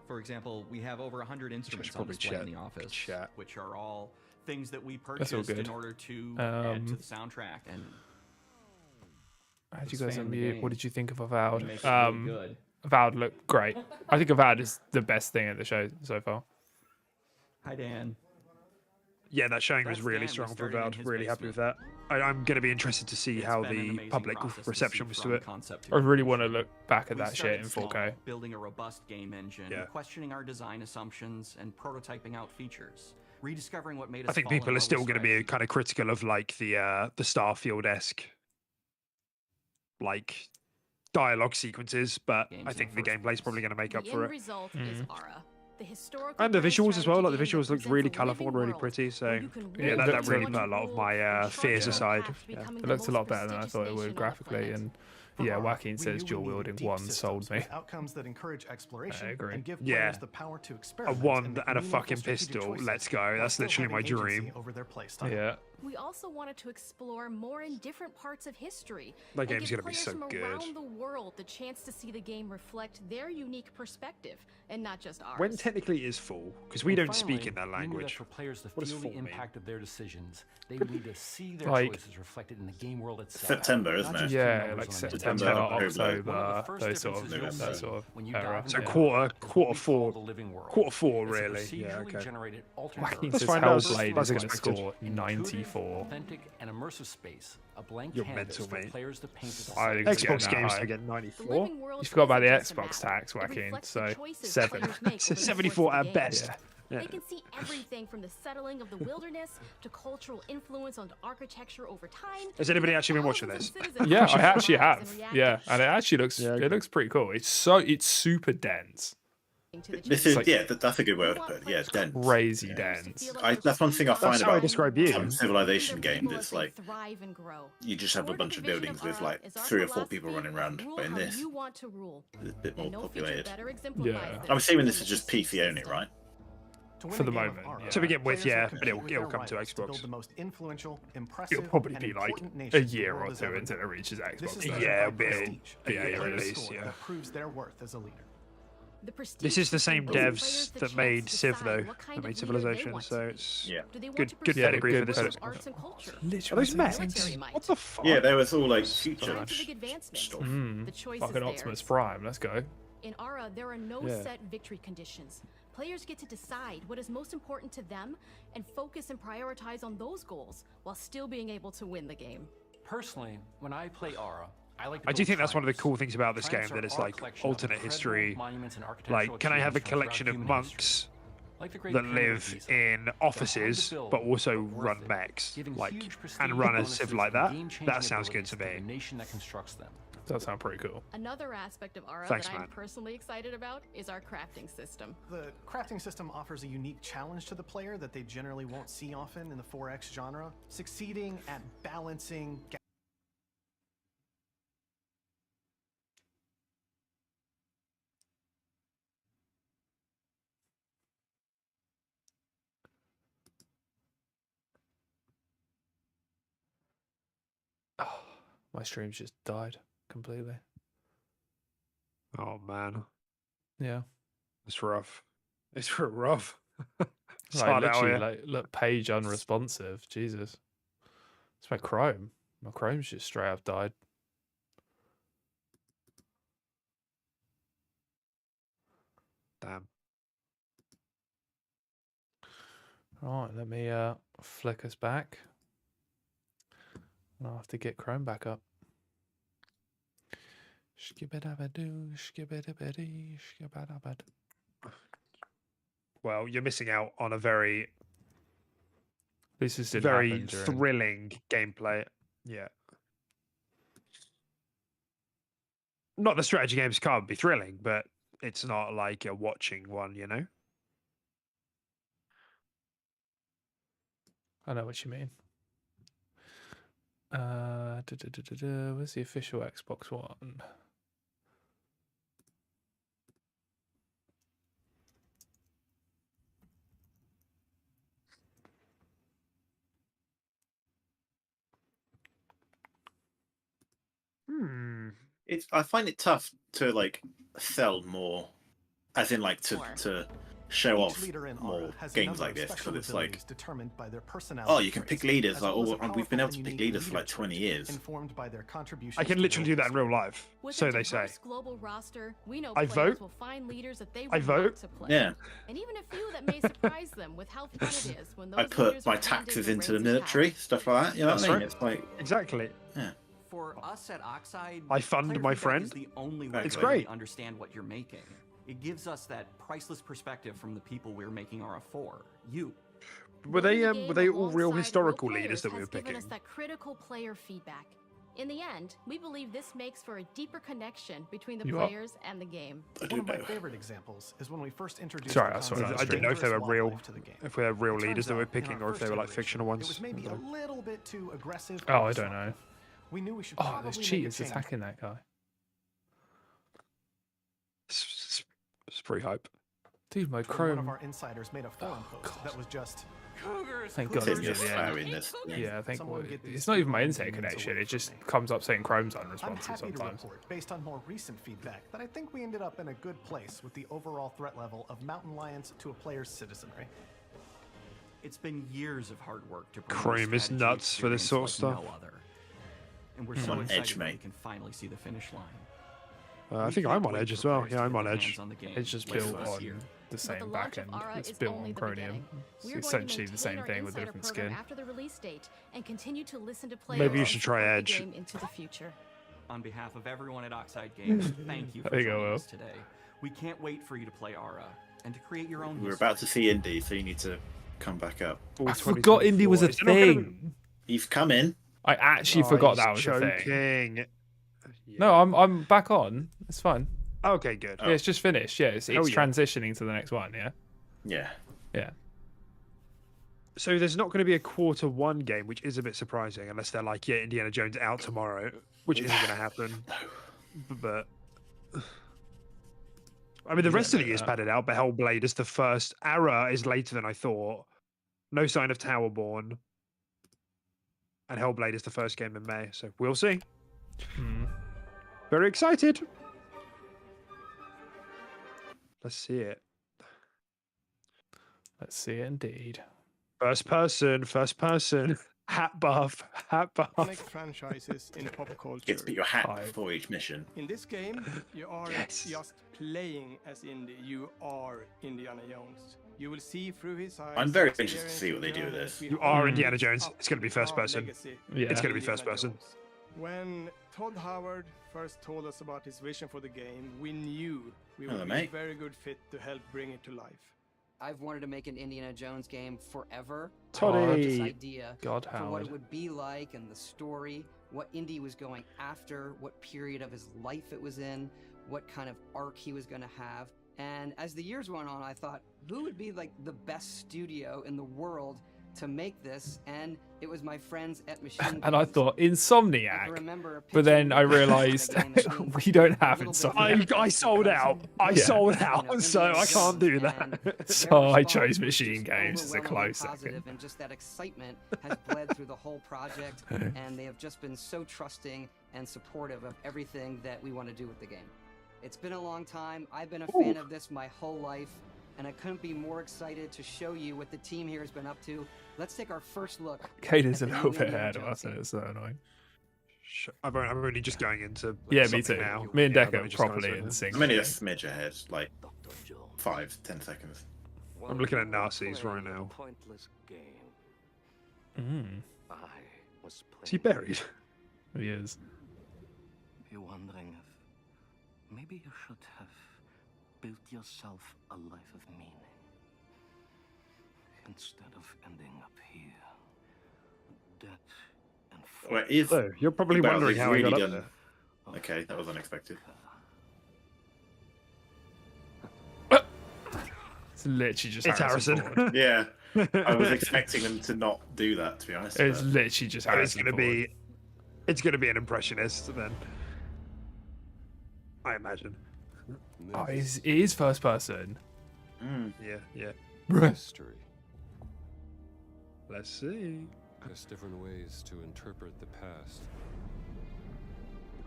For example, we have over 100 instruments on probably display in chat. the office, which are all things that we That's all purchased in good. order to add to the soundtrack. And How'd you guys unmute? What did you think of Avowed? Makes it really good. Avowed looked great. I think Avowed is the best thing at the show so far. Hi, Dan. Yeah, that showing was really strong for Avowed. Really happy with that. I'm going to be interested to see how the public reception was to it. I really want to look back at that shit in 4K. Building a robust game engine, questioning our design assumptions, and prototyping out features. Rediscovering what made us I think fall in people are love still with going to be kind of critical of like the Starfield-esque like dialogue sequences, but I think the gameplay's probably going to make up The for end it. result is Aura. The historical And the visuals as well, like the game visuals that looked presents really a colourful and living really world pretty. So where you can yeah, live that really what put a you lot of rule my and fears chart aside. your path to Yeah. becoming It the looks a most lot better than I prestigious thought it would nation on the graphically, planet. and yeah, Joaquin says dual wielding one sold me. Outcomes that encourage exploration I agree. and give Yeah. players the power to A experiment wand and a fucking pistol. Let's go. That's literally my dream. over their playstyle. Yeah. We also wanted to explore more in different parts of history. That and game's give gonna be players so from good. around the world the chance to see the game reflect their unique perspective and not just ours. When technically is full, because we And don't finally, speak in that we knew that language. for players to What does feel full the mean? impact of their decisions, they need to see their Like- choices reflected in the game world itself. September, isn't Not it? just Yeah, numbers like on a September, map. October, One of the first those sort of differences that you'll sort of see when you era. dive into So the game quarter is what quarter we call four, the living world. quarter four It's a really. Yeah, procedurally okay. generated alternate Joaquin Earth. says fine, that was Hellblade is going to expected. score 94. Authentic and immersive space, a blank You're canvas mental, for mate. players to paint the I design. think it's Xbox getting games that to high. get The 94. living world You forgot about the isn't just a Xbox map. tax, It Joaquin. reflects the So choices 7. players make over the course of 74 the at game. best. Yeah. They can see everything from the settling of the wilderness to cultural influence on architecture over time. Has anybody actually been watching this? Yeah, I actually have. And Yeah, and it actually looks Yeah, it looks pretty cool. It's super dense. This is like- that's a good word to put it. Yeah, dense. Crazy dense. That's one thing I find That's how I about describe you. some Civilization game. People That's as they like thrive and grow. you just have a Core to bunch the of vision buildings of with Aura like is our 3 or 4 people philosophy, running around. rule But in how this, you want to rule. it's a bit more And no feature populated. better exemplifies Yeah. this I'm assuming than this the is just PC PC only, right? To win For a the game of moment, Aura, yeah. To begin with, players yeah, will but compete it'll with their come to rivals build Xbox. the most influential, impressive, It'll probably and be like important a nation the year world or has two ever until it known. reaches This Xbox. is though. their Yeah, prestige, a year player's at least, score yeah. that proves their worth as a leader. The prestige This is the same system gives devs players the that chance made to Civ decide though, what kind that made of leader they Civilization, want so to be. it's Yeah. Do they want good to good pursue pedigree for good this. credit. Sort arts and culture? Are those mechs? Military might. What the fuck? Yeah, there was all like future Scientific advancement. stuff. The choice Fucking is Optimus theirs. Prime. Let's go. In Aura, there are no Yeah. set victory conditions. Players get to decide what is most important to them and focus and prioritize on those goals while still being able to win the game. Personally, when I play Aura, I like to I do build think that's one of the triumphs. cool things about this game, Triumphs that are it's our like collection of alternate incredible history. monuments and architectural Like, can I have a achievements from collection throughout of human monks history. Like the Great that Pyramid of live Giza. in They're hard offices, to build, but also worth run it, mechs, giving like, huge prestige and run a bonuses Civ and like that? game-changing That sounds good abilities to for the me. nation that constructs them. Does sound pretty cool. Another aspect of Aura Thanks, that I'm man. personally excited about is our crafting system. The crafting system offers a unique challenge to the player that they generally won't see often in the 4X genre, succeeding at balancing Oh, my stream's just died completely. Oh man, Yeah. it's rough. It's real rough. It's Like hard out literally, here. like look, page unresponsive. Jesus. It's my Chrome. My Chrome's just straight up died. Damn. Right, let me flick us back. I'll have to get Chrome back up. Skibidabadoo, skibidabadee, skibadabad. Well, you're missing out on a very, This is very thrilling gameplay. Yeah. Not the strategy games can't be thrilling, but it's not like a watching one, you know? I know what you mean. Where's the official Xbox One? I find it tough to like sell more, as in like to show Each off leader in more Aura has a games number like of this special because it's like, abilities determined by their personality oh, you can pick traits, leaders. as Like, well as a we've powerful been able and to pick unique leaders for like leader 20 trait years. informed by their contributions I can to literally do world that in real life. With So a they say. diverse global roster, we know I players vote. will find leaders that they I want vote. to play. Yeah. And even a few that may surprise them with how fun it is when those I put leaders my are handed taxes the into the reins of military, power. stuff like that. You know That's what I mean? right. It's like, Exactly. yeah. For us at Oxide, I fund player my feedback friend. is the only way It's to great. really understand what you're making. It gives us that priceless perspective from the people we're making Aura for. You. Were they all real Alongside historical players leaders that we has were given picking? us that critical player feedback. In the end, we believe this makes for a deeper connection between the You are? players and the game. One of my favorite examples is when we first introduced Sorry, the I saw that. concept I of didn't know if they were dangerous real, wildlife to the game. if they were real It leaders turns that we're out, in picking, our or if they first were like iteration, fictional ones. It was maybe a little bit too aggressive. Oh, or I don't know. We knew we should Oh, probably there's make a cheaters change. attacking that guy. It's pretty hype. Dude, my When one Chrome. of our insiders made a forum post that was just Thank God it's Cougars. near the Wow, end. in this. Yeah, I think Someone get these it's not even my people internet demons connection. away It from just me. comes up saying Chrome's I'm unresponsive happy to sometimes. report, based on more recent feedback, that I think we ended up in a good place with the overall threat level of mountain lions to a player's citizenry. It's been years of hard work to bring Chrome this is strategy nuts for this sort of experience stuff. like no other. And we're I'm so on excited edge, that we mate. can finally see the finish line. I We think can't I'm on wait Edge for as well. players Yeah, to I'm get on their Edge. hands on the game It's just later built this on year. the same the launch backend. of Aura It's is built only on the Chromium. beginning. It's We're going to essentially the maintain same our thing with a insider different program skin. after the release date and continue to listen to players Maybe you and should try support the Edge. game into the future. On behalf of everyone at Oxide Games, thank you I for think I joining will. us today. We can't wait for you to play Aura and to create your own We're history. about to see Indy, so you need to come back up. I forgot Indy was a Is it not gonna be- thing. He's coming. I actually Oh, forgot he's that was a thing. joking. No, I'm back on. It's fine. Okay, good. Yeah, it's just finished. Yeah, it's Hell yeah. transitioning to the next one. Yeah. Yeah. Yeah. So there's not going to be a Q1 game, which is a bit surprising, unless they're like, yeah, Indiana Jones out tomorrow, which isn't going to happen. But I mean, the rest of the year's padded out. But Hellblade is the first. Ara is later than I thought. No sign of Towerborn. And Hellblade is the first game in May, so we'll see. Very excited. Let's see it. Let's see it indeed. First person. Hat buff. Iconic franchises in pop culture. Get to put your hat before each mission. In this game, you are Yes. just playing as Indy. You are Indiana Jones. You will see through his eyes. I'm very experience interested to see what they do with journey this. that You will are hold Indiana you Jones. up It's going to be first our person. legacy Yeah. It's going to be Indiana first person. Jones. When Todd Howard first told us about his vision for the game, we knew we Hello, would be mate. a very good fit to help bring it to life. I've wanted to make an Indiana Jones game forever. Toddy. I had this idea God, for what Howard. it would be like and the story, what Indy was going after, what period of his life it was in, what kind of arc he was going to have. And as the years went on, I thought, who would be like the best studio in the world to make this? And it was my friends at Machine And I Games. thought I can Insomniac, remember a but then picture I of the realised game as being we don't a have little bit Insomniac. I sold out. I Yeah. sold out, so I can't do that. So I response chose was Machine just Games as a overwhelmingly close positive, second. and just that excitement has bled through the whole project, and they have just been so trusting and supportive of everything that we want to do with the game. It's been a long time. I've been a fan of this my whole life, and I couldn't be more excited to show you what the team here has been up to. Let's take our first look. Kate is a at the little new bit Indiana ahead of Jones us, and game. it's so annoying. I'm only just going into. Yeah, me something too. Now. Me and Yeah, Deco I've only are just gone properly into it in now. sync. I'm only a smidge ahead, like 5-10 seconds. I'm looking at Narcissus right now. Pointless game. I was Is he buried? He is. You're wondering if maybe you should have built yourself a life of meaning instead of ending up here. Debt and Well, if So, you're probably Well, wondering they've how I got really up done- there. Okay, that was unexpected. It's literally just It's Harrison. Harrison. Ford. Yeah, I was expecting them to not do that, to be honest. It's but- literally just It's Harrison. gonna Ford. be. It's gonna be an impressionist then. I imagine. Oh, it is first person. Yeah. History. Let's see. There's different ways to interpret the past.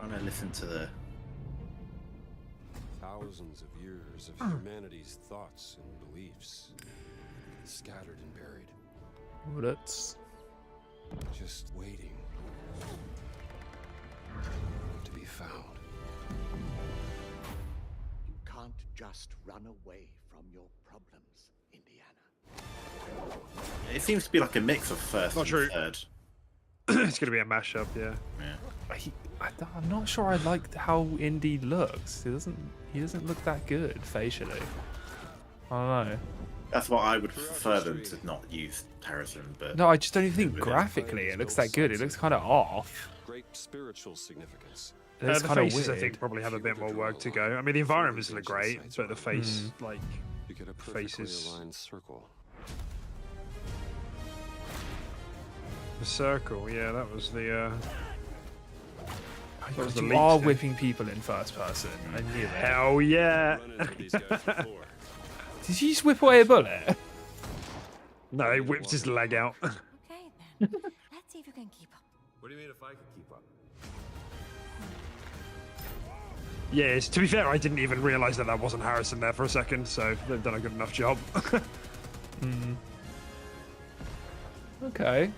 I'm gonna listen to the Thousands of years of humanity's thoughts and beliefs, scattered and buried. Bullets. Just waiting to be found. You can't just run away from your problems, Indiana. It seems to be like a mix of first Not and true. third. It's gonna be a mashup, yeah. I'm not sure I like how Indy looks. He doesn't look that good facially. I don't know. That's what I would prefer them to not use Harrison, but No, I just don't even think graphically it looks that good. It looks kind of off. Great spiritual significance. It looks The kind of faces, weird. I think, probably have a bit more work to go. I mean, the environments look great, but the face, like, You get a perfectly faces. aligned circle. The circle, yeah, that was the. That was the You leak are thing. whipping people in first person. I knew it. Hell yeah! Did you just whip away a bullet? No, he whipped his leg out. Okay then. Let's see if you can keep up. What do you mean if I could keep up? Yes, to be fair, I didn't even realise that wasn't Harrison there for a second, so they've done a good enough job. Okay.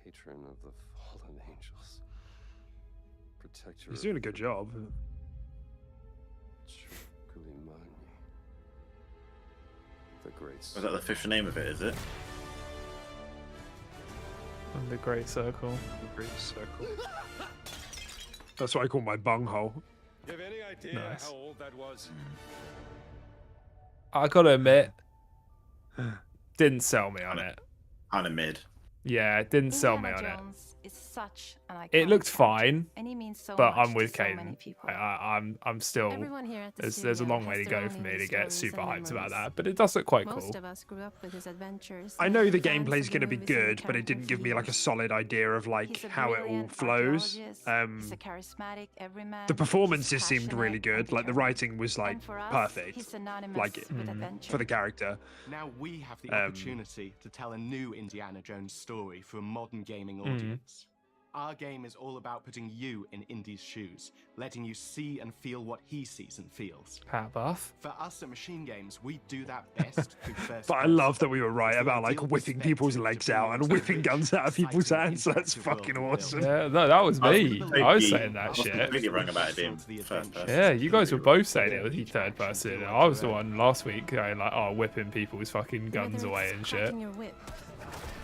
Patron of the fallen angels. Protector. He's doing a good job. Chukulimani. The great. Is that the official name of it? Is it? And the Great Circle. The Great Circle. That's what I call my bunghole. You have any idea Nice. how old that was? I gotta admit, didn't sell me on it. Kind of mid. Yeah, it didn't sell me Indiana on it. Jones is such an iconic It looked character, fine, and he means so but much I'm with to so many Caden. people. I'm still. Everyone here at the There's a studio long way has to their go own for me Indy to get stories super and hyped about memories. that, but it does look quite Most cool. of us grew up with his adventures. I know the and fans gameplay's of going to be movies and the good, but it didn't character give me like a years. solid idea of like He's a how it all brilliant flows. archaeologist, he's a charismatic everyman, The he's performances seemed really passionate and good. Like the determined. writing was like And for us, perfect. he's synonymous Like with adventure. for the character. Now we have the Um, opportunity to tell a new Indiana Jones story for a modern gaming Mm. audience. Our game is all about putting you in Indy's shoes, letting you see and feel what he sees and feels. Hat buff. For us at Machine Games, we do that best through first But I person. love that we were right about like whipping people's legs out and whipping guns out of people's hands. That's fucking awesome. Yeah, no, that was me. I was saying I that was shit. completely wrong about it being first person. Yeah, you guys were both saying it was the third person. I was the one last week going like, oh, whipping people's fucking guns Whether away it's and shit. cracking your whip,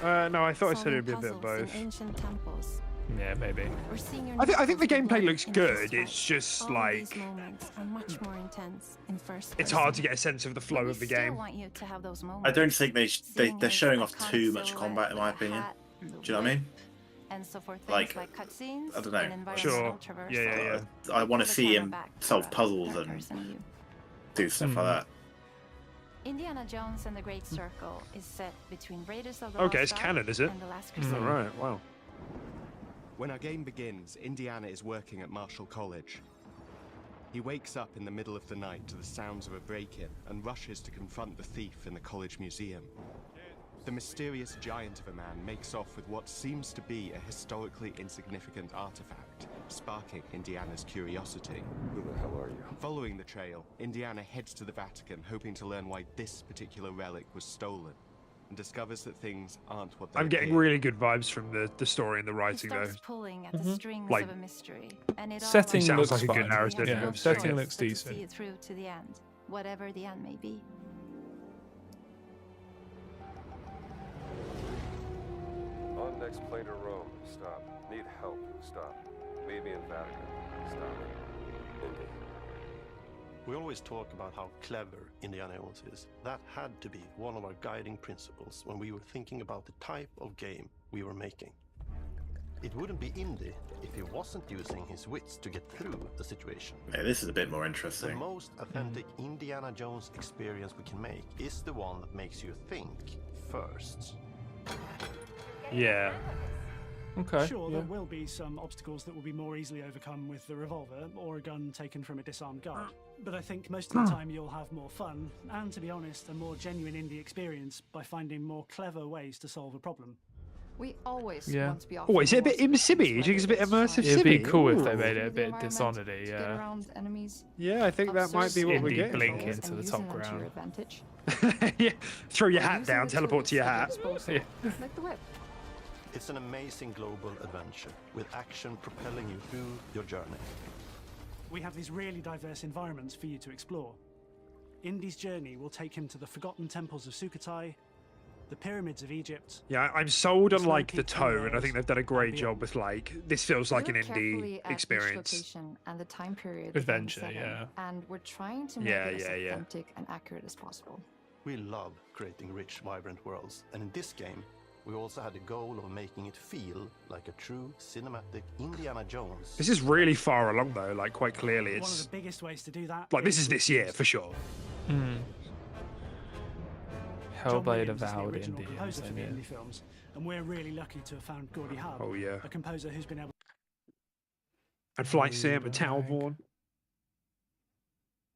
No, I thought I said solving it'd be a bit of puzzles in both. ancient temples, Yeah, maybe. or seeing your I think the neighbors gameplay blow looks in a fist good. fight. It's just All of like these moments are much more intense in first it's person. hard to get a sense of the flow But we of the still game. want you to have those I moments. don't think Seeing they're his showing off iconic too much silhouette combat in my with the opinion. hat and the Do you know what I mean? And so for things Like, like cutscenes, I don't know. and environmental traversal, Yeah. I want to the see camera him back solve for puzzles third and person view. do stuff like that. Indiana Jones and the Great Circle is set between Raiders of the Okay, Lost it's Ark canon, is it? and the Last Crusade. All right. Wow. When our game begins, Indiana is working at Marshall College. He wakes up in the middle of the night to the sounds of a break-in and rushes to confront the thief in the college museum. The mysterious giant of a man makes off with what seems to be a historically insignificant artifact, sparking Indiana's curiosity. Who the hell are you? Following the trail, Indiana heads to the Vatican, hoping to learn why this particular relic was stolen, and discovers that things aren't what they I'm getting appear. really good vibes from the story and the He writing though. starts pulling at the strings Like, of a mystery, and it all setting sounds looks like a good fine. narrative. Yeah, Yeah. setting choice looks but to decent. see it through to the end, whatever the end may be. On next plane to Rome. Stop. Need help. Stop. Meet me in Vatican. Stop. Indy. We always talk about how clever Indiana Jones is. That had to be one of our guiding principles when we were thinking about the type of game we were making. It wouldn't be Indy if he wasn't using his wits to get through the situation. Yeah, this is a bit more The interesting. most authentic Indiana Jones experience we can make is the one that makes you think first. Yeah. Okay. Sure, yeah. there will be some obstacles that will be more easily overcome with the revolver or a gun taken from a disarmed guard. But I think most of the time you'll have more fun and, to be honest, a more genuine indie experience by finding more clever ways to solve a problem. We always Yeah. want to be Oh, is it a bit immersive? Do you think it's a bit immersive? It'd be simmy? cool if Ooh. they made it a bit Dishonored-y, to get yeah. around enemies. Yeah, I think that might be what we're Indie getting. blink for. into the top ground. Advantage. Yeah, throw your Or hat using down, the teleport tools to your at hat. disposal, Yeah. like the whip. It's an amazing global adventure with action propelling you through your journey. We have these really diverse environments for you to explore. Indy's journey will take him to the forgotten temples of Sukhothai, the pyramids of Egypt. Yeah, I'm sold on The like the Snow-Peak tone. I think they've done a great and job with like this feels like an We look indie carefully at each experience. location and the time period Adventure, that it's set in, yeah. and we're trying to make Yeah, it as yeah, yeah. authentic and accurate as possible. We love creating rich, vibrant worlds, and in this game, we also had the goal of making it feel like a true cinematic Indiana Jones. This is really far along though, like quite clearly One of it's the biggest ways to do that. like this is this year for sure. John Hellblade Williams is the Avowed original Indie. composer for the yeah. indie films, and we're really lucky to have found Gordy Hub, Oh, yeah. a composer who's been able And Flight Sim and Towerborn.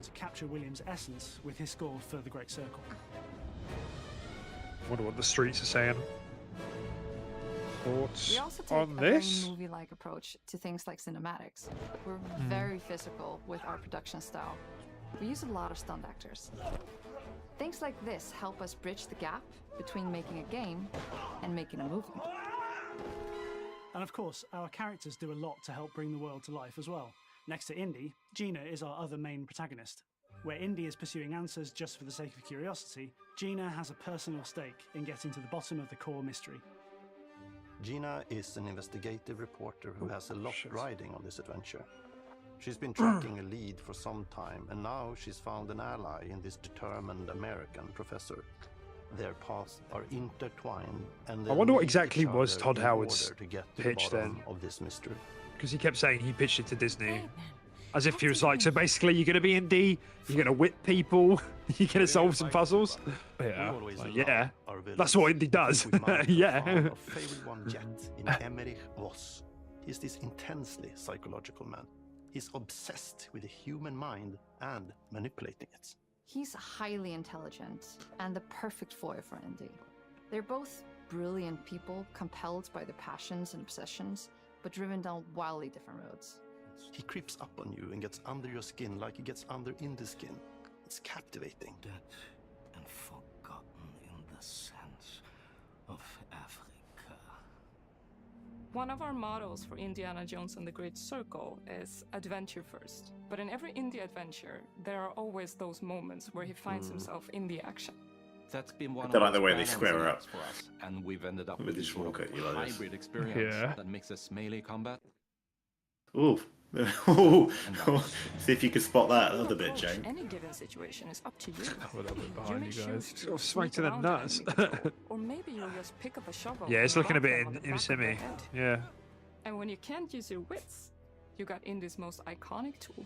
to capture Williams' essence with his score for The Great Circle. Wonder what the streets are saying. Thoughts We also take on a very this? movie-like approach to things like cinematics. We're very physical with our production style. We use a lot of stunt actors. Things like this help us bridge the gap between making a game and making a movie. And of course, our characters do a lot to help bring the world to life as well. Next to Indy, Gina is our other main protagonist. Where Indy is pursuing answers just for the sake of curiosity, Gina has a personal stake in getting to the bottom of the core mystery. Gina is an investigative reporter who has a lot riding on this adventure. She's been tracking a lead for some time, and now she's found an ally in this determined American professor. Their paths are intertwined, and I wonder what they'll exactly meet each was other Todd in Howard's order to get to pitch the bottom then. of this mystery. Because he kept saying he pitched it to Disney. As if he was like, so basically you're going to be indie, you're going to whip people, you're going to solve some puzzles. Yeah, Like, yeah. That's what indie does. Yeah. Our favorite one yet in Emmerich Voss. He's this intensely psychological man. He's obsessed with the human mind and manipulating it. He's highly intelligent and the perfect foil for Indy. They're both brilliant people, compelled by their passions and obsessions, but driven down wildly different roads. He creeps up on you and gets under your skin like he gets under in the skin. It's captivating. Dead and forgotten in the sense of Africa. One of our mottos for Indiana Jones and the Great Circle is adventure first. But in every indie adventure, there are always those moments where he finds himself in the action. That's been I one don't of like the way they balancing square up acts for us, and we've ended up with with this this sort shortcut, of you like this? hybrid experience Yeah. that mixes melee combat. Ooh. Ooh. See if you can spot that a little bit, Approach Jane. any given situation is up to you. Well, that went behind may you choose guys. to Sort of sneak smack to the around nuts. an enemy patrol, or maybe you'll just pick up a shovel. Yeah, it's and looking a whack bit them on the back of their semi. head. Yeah. And when you can't use your wits, you got Indy's most iconic tool.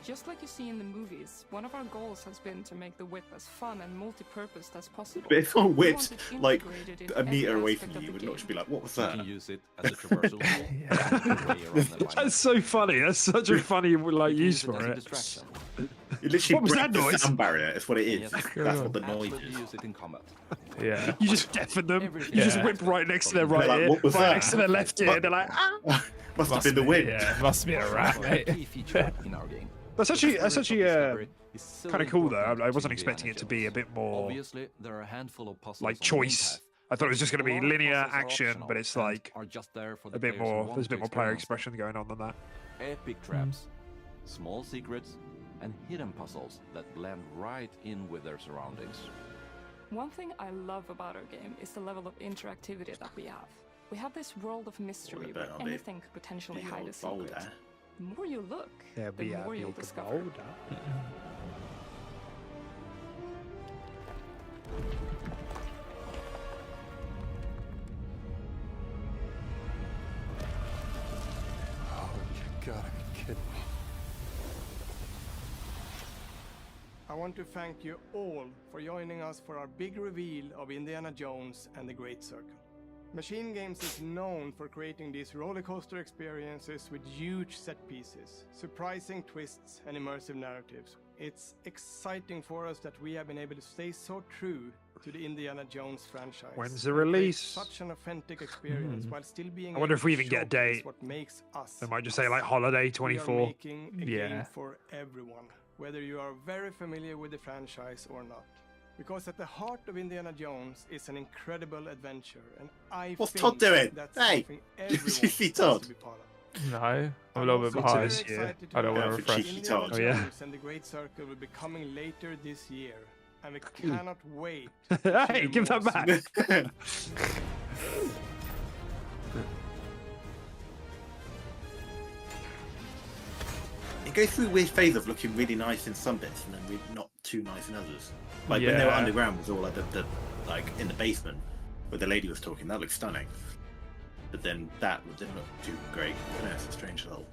Just like you see in the movies, one of our goals has been to make the whip as fun and multi-purpose as possible. But if someone We whipped want it like integrated in a meter every away aspect from of you, the would not game. just be like, "What was You that?" can use it as a traversal tool. That's so funny. That's such a funny like use use it for as a it. distraction. You literally What was break that the noise? sound barrier. That's what it is. Yes, That's what the noise absolutely is. use it in combat. Yeah. You just deafen them. Everything. You just Yeah. whip right next to their right Like, ear, what was right that? next to their left ear. They're like, ah. Must have been the wind. Yeah, must be a rat, A mate. key feature in our game. That's actually The spirit of discovery is so kind of cool though. important I to wasn't Indiana expecting it to be a Jones. bit more Obviously, there are a handful of puzzles like on the main choice. path. I thought it was just going to A be lot of linear puzzles are action, optional but it's and like are just there for the a bit players who more. want There's a to bit more player experience them. expression going on than that. Epic traps, small secrets, and hidden puzzles that blend right in with their surroundings. One thing I love about our game is the level of interactivity that we have. We have this world of mystery Well, where better be anything could potentially big hide old a secret. boulder. The more you look, There'll the be a more you'll big discover. boulder. Oh, you gotta be kidding me. I want to thank you all for joining us for our big reveal of Indiana Jones and the Great Circle. Machine Games is known for creating these rollercoaster experiences with huge set pieces, surprising twists, and immersive narratives. It's exciting for us that we have been able to stay so true to the Indiana Jones franchise. When's the and create release? Such an authentic experience while still being I wonder able if we to even get a showcase date. what makes us. They might just say like holiday We are 24. making a game for everyone, whether you are very familiar with the franchise or not. Because at the heart of Indiana Jones is an incredible adventure, and I What's think Todd doing? that's Hey! something everyone Did you see wants Todd? to be part of. No, I'm a little bit also behind. very excited I don't want to announce that refresh. Indiana Oh yeah. Jones and the Great Circle will be coming later this year, and we cannot wait. Hey, give that back. It goes through a weird phase of looking really nice in some bits and then not too nice in others. Like when they were underground, was all like the like in the basement where the lady was talking. That looked stunning. But then that didn't look too great. Yeah, it's a strange little.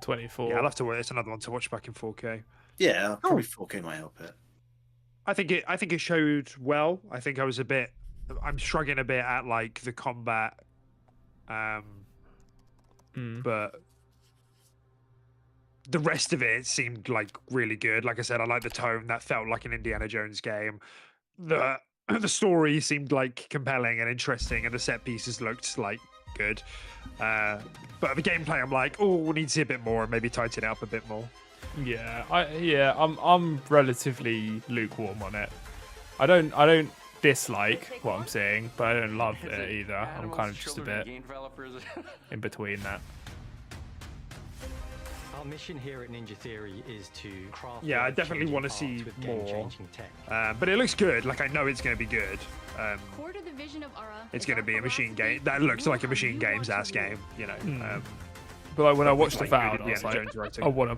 24. Yeah, I'll have to wait. It's another one to watch back in 4K. Yeah, probably 4K might help it. I think it showed well. I think I'm struggling a bit at like the combat, but the rest of it seemed like really good. Like I said, I like the tone. That felt like an Indiana Jones game. The story seemed like compelling and interesting, and the set pieces looked like good. But the gameplay, I'm like, oh, we need to see a bit more and maybe tighten it up a bit more. Yeah, I'm relatively lukewarm on it. I don't dislike what I'm seeing, but I don't love it either. I'm kind of just a bit in between that. Our mission here at Ninja Theory is to craft. Yeah, I definitely want to see more. But it looks good. Like I know it's going to be good. Core to the vision of Ara, It's going to be a machine game. That looks like a machine games ass game. You know. But like when I watched like Avowed, good I was Indiana like, Jones writing. I want to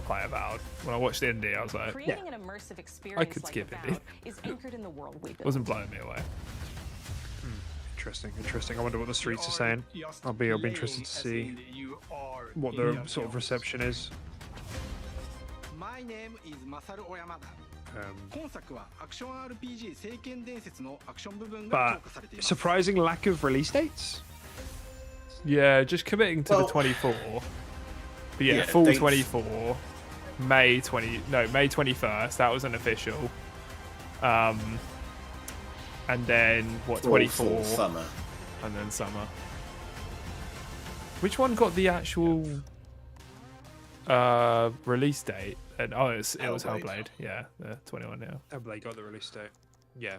play Avowed. When I watched Indie, I was like, Creating an immersive experience I could like skip Avowed Indie. is anchored in the world we built. Wasn't blowing me away. Interesting. I wonder what the streets are saying. I'll be interested to see what the sort of reception is. My name is Masaru Oyamada. 今作はアクション RPG 聖剣伝説のアクション部分が But 強化されています。 surprising lack of release dates. Yeah, just committing to the 24. But yeah, full 24. May 21st. That was an official. And then what? 24 summer. And then summer. Which one got the actual release date? And it was Hellblade. Yeah, the 21. Yeah. Hellblade got the release date. Yeah.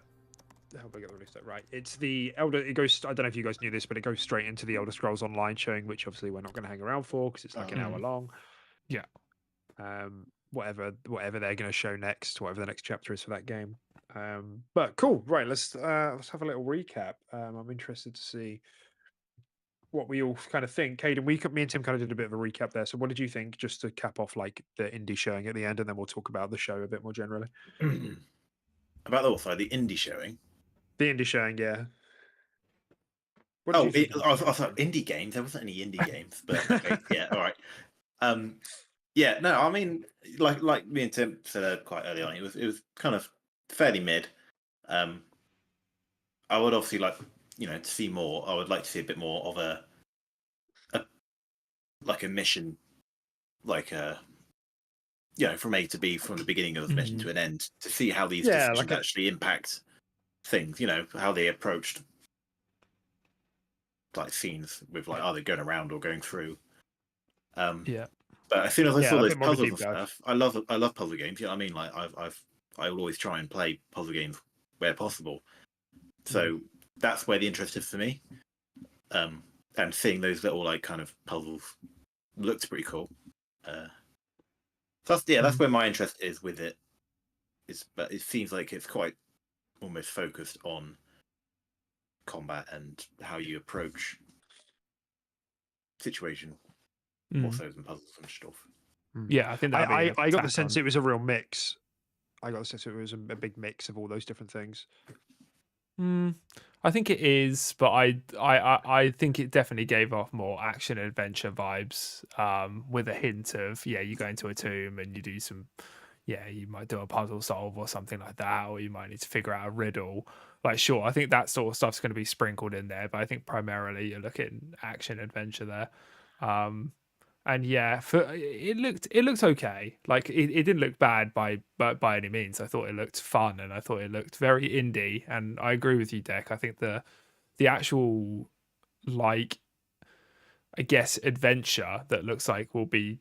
Hellblade got the release date. Right. It's the Elder. It goes. I don't know if you guys knew this, but it goes straight into the Elder Scrolls Online showing, which obviously we're not going to hang around for because it's like an hour long. Yeah. Whatever they're going to show next, whatever the next chapter is for that game. But cool. Right. Let's have a little recap. I'm interested to see what we all kind of think. Caden, me and Tim kind of did a bit of a recap there. So what did you think, just to cap off like the indie showing at the end, and then we'll talk about the show a bit more generally. About the indie showing. The indie showing, yeah. I thought indie games. There wasn't any indie games, but okay, yeah, all right. Yeah, no, I mean, like me and Tim said quite early on, it was kind of fairly mid. I would obviously like, to see more. I would like to see a bit more of a mission, from A to B, from the beginning of the mission to an end, to see how these decisions actually impact things. How they approached like scenes with like either going around or going through. Yeah. But as soon as I saw those puzzles and stuff, I love puzzle games. You know what I mean? Like I will always try and play puzzle games where possible. So that's where the interest is for me. And seeing those little like kind of puzzles looked pretty cool. So that's where my interest is with it. But it seems like it's quite almost focused on combat and how you approach situation, more so than puzzles and stuff. Yeah, I think I got the sense it was a real mix. I got the sense it was a big mix of all those different things. I think it is, but I think it definitely gave off more action adventure vibes, with a hint of you go into a tomb and you do some, you might do a puzzle solve or something like that, or you might need to figure out a riddle. Like, sure, I think that sort of stuff's going to be sprinkled in there, but I think primarily you're looking action adventure there. And yeah, it looked okay. Like it didn't look bad by any means. I thought it looked fun, and I thought it looked very indie. And I agree with you, Deck. I think the actual, like, I guess, adventure that looks like will be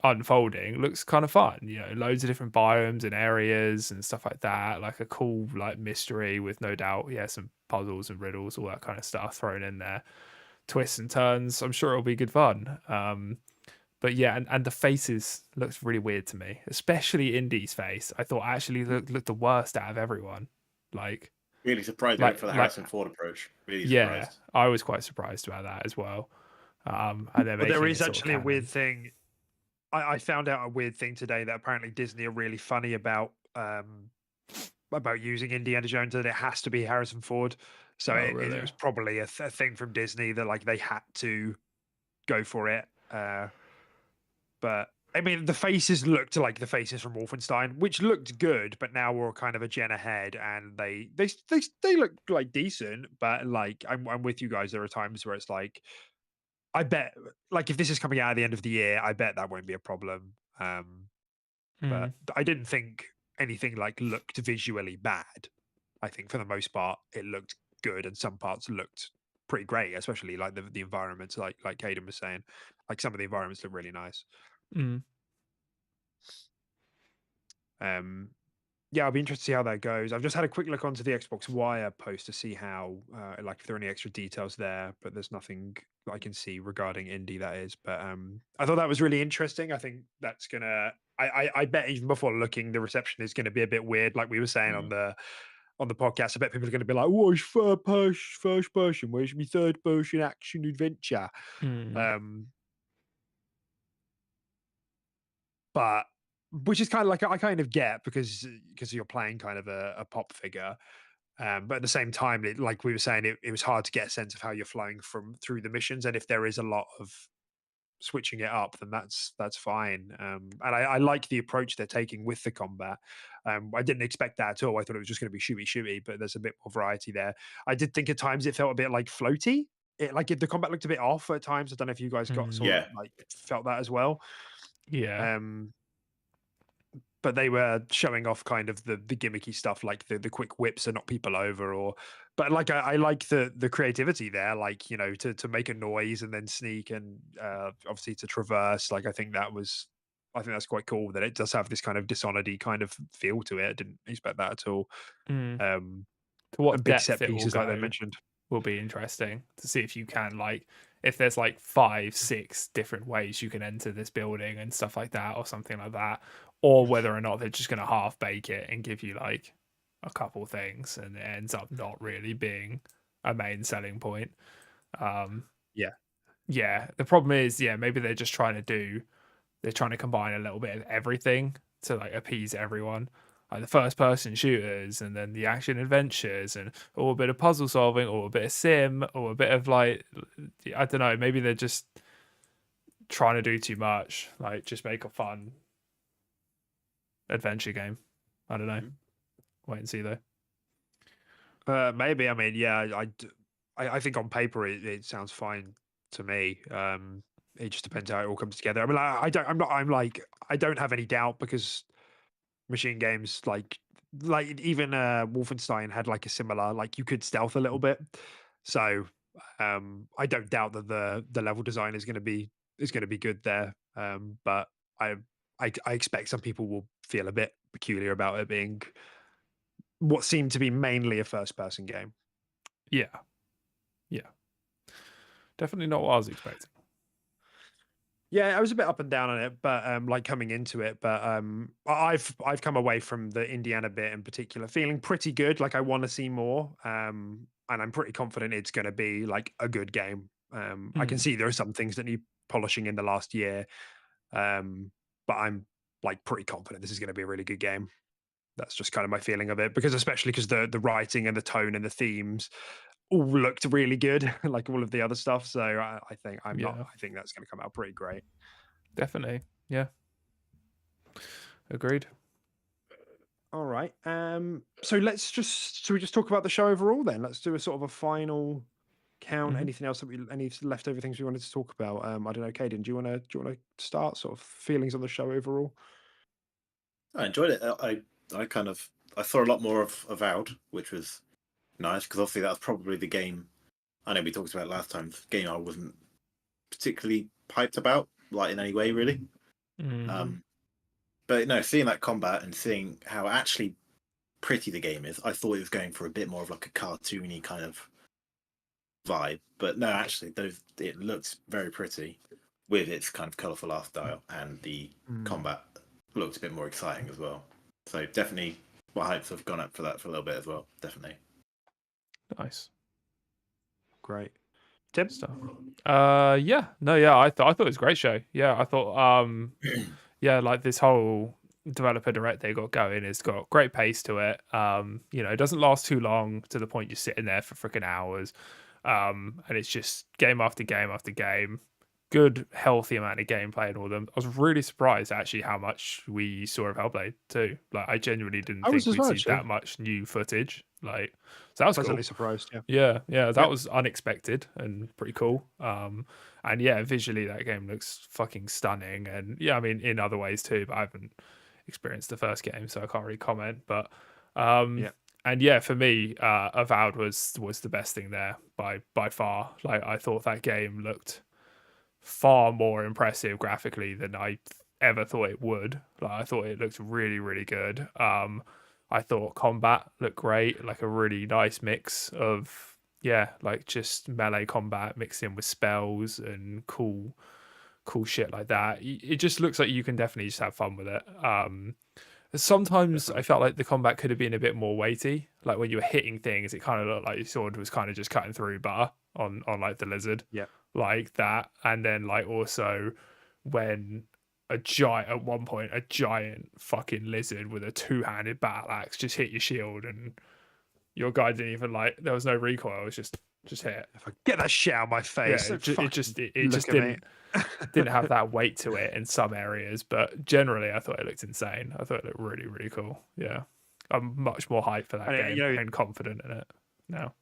unfolding looks kind of fun. Loads of different biomes and areas and stuff like that. Like a cool like mystery with no doubt, some puzzles and riddles, all that kind of stuff thrown in there. Twists and turns. I'm sure it'll be good fun. But yeah, and the faces looked really weird to me, especially Indy's face. I thought actually looked the worst out of everyone. Like really surprised they went for the Harrison Ford approach. Really surprised. Yeah, I was quite surprised about that as well. And then there is actually a weird thing. I found out a weird thing today that apparently Disney are really funny about using Indiana Jones, that it has to be Harrison Ford. So it was probably a thing from Disney that like they had to go for it. But I mean, the faces looked like the faces from Wolfenstein, which looked good, but now we're kind of a gen ahead, and they look like decent. But like, I'm with you guys. There are times where it's like, I bet, like, if this is coming out at the end of the year, I bet that won't be a problem. But I didn't think anything like looked visually bad. I think for the most part, it looked good, and some parts looked pretty great, especially like the environments, like Caden was saying. Like some of the environments look really nice. Yeah, I'll be interested to see how that goes. I've just had a quick look onto the Xbox Wire post to see how, like, if there are any extra details there, but there's nothing I can see regarding Indy, that is. But I thought that was really interesting. I think that's gonna. I bet even before looking, the reception is going to be a bit weird, like we were saying on the podcast. I bet people are going to be like, "Oh, it's first person. Where's my third person action adventure?" But which is kind of like, I kind of get, because you're playing kind of a pop figure, but at the same time, like we were saying, it was hard to get a sense of how you're flowing through the missions, and if there is a lot of switching it up, then that's fine. And I like the approach they're taking with the combat. I didn't expect that at all. I thought it was just going to be shooty, but there's a bit more variety there. I did think at times it felt a bit like floaty. The combat looked a bit off at times. I don't know if you guys got sort of like felt that as well. Yeah. But they were showing off kind of the gimmicky stuff, like the quick whips to knock people over, but like I like the creativity there, like, to make a noise and then sneak, and obviously to traverse. Like I think that's quite cool that it does have this kind of Dishonored-y kind of feel to it. I didn't expect that at all. To what big depth set it will pieces, like they go mentioned, will be interesting to see if you can, like, if there's like 5-6 different ways you can enter this building and stuff like that, or something like that, or whether or not they're just going to half bake it and give you like a couple things, and it ends up not really being a main selling point. Yeah, the problem is, maybe they're trying to combine a little bit of everything to like appease everyone, like the first person shooters, and then the action adventures, and or a bit of puzzle solving, or a bit of sim, or a bit of like, I don't know, maybe they're just trying to do too much. Like, just make a fun adventure game. I don't know. Wait and see though. Maybe. I mean, yeah, I think on paper it sounds fine to me. It just depends how it all comes together. I mean, I don't have any doubt, because machine games like even Wolfenstein had like a similar, like, you could stealth a little bit. So I don't doubt that the level design is going to be good there. But I expect some people will feel a bit peculiar about it being what seemed to be mainly a first person game. Yeah. Definitely not what I was expecting. Yeah, I was a bit up and down on it, but like coming into it, but I've come away from the Indiana bit in particular feeling pretty good. Like, I want to see more, and I'm pretty confident it's going to be like a good game. I can see there are some things that need polishing in the last year, but I'm like pretty confident this is going to be a really good game. That's just kind of my feeling of it, because especially because the writing and the tone and the themes all looked really good, like all of the other stuff. So I think I think that's going to come out pretty great. Definitely, yeah. Agreed. All right. So should we just talk about the show overall then? Let's do a sort of a final count? Anything else that any leftover things we wanted to talk about? I don't know, Caden, do you want to start? Sort of feelings on the show overall? I enjoyed it. I saw a lot more of Avowed, which was nice because obviously that was probably the game. I know we talked about it last time. The game I wasn't particularly hyped about, like in any way, really. But no, seeing that combat and seeing how actually pretty the game is, I thought it was going for a bit more of like a cartoony kind of vibe. But no, actually, it looks very pretty with its kind of colourful art style, and the combat looked a bit more exciting as well. So definitely, my hopes have gone up for that for a little bit as well. Definitely. Nice. Great. Tim? Yeah. No, yeah, I thought it was a great show. Yeah, I thought yeah, like this whole developer direct they got going has got great pace to it. It doesn't last too long to the point you're sitting there for freaking hours. And it's just game after game after game. Good, healthy amount of gameplay and all of them. I was really surprised actually how much we saw of Hellblade too. Like I genuinely didn't think we'd see that much new footage. Like so that was pleasantly cool. Surprised, yeah. That was unexpected and pretty cool. And yeah, visually that game looks fucking stunning. And yeah, I mean in other ways too, but I haven't experienced the first game, so I can't really comment. But and yeah, for me, Avowed was the best thing there by far. Like I thought that game looked far more impressive graphically than I ever thought it would. Like I thought it looked really, really good. I thought combat looked great, like a really nice mix of like just melee combat mixed in with spells and cool shit like that. It just looks like you can definitely just have fun with it. Sometimes I felt like the combat could have been a bit more weighty. Like when you were hitting things, it kind of looked like your sword was kind of just cutting through butter on like the lizard. Yeah. Like that. And then like also when at one point a giant fucking lizard with a two-handed battle axe just hit your shield and your guy didn't even there was no recoil, it was just hit. If I get that shit out of my face, it just didn't have that weight to it in some areas, but generally I thought it looked insane. I thought it looked really, really cool. Yeah, I'm much more hyped for that game and confident in it now.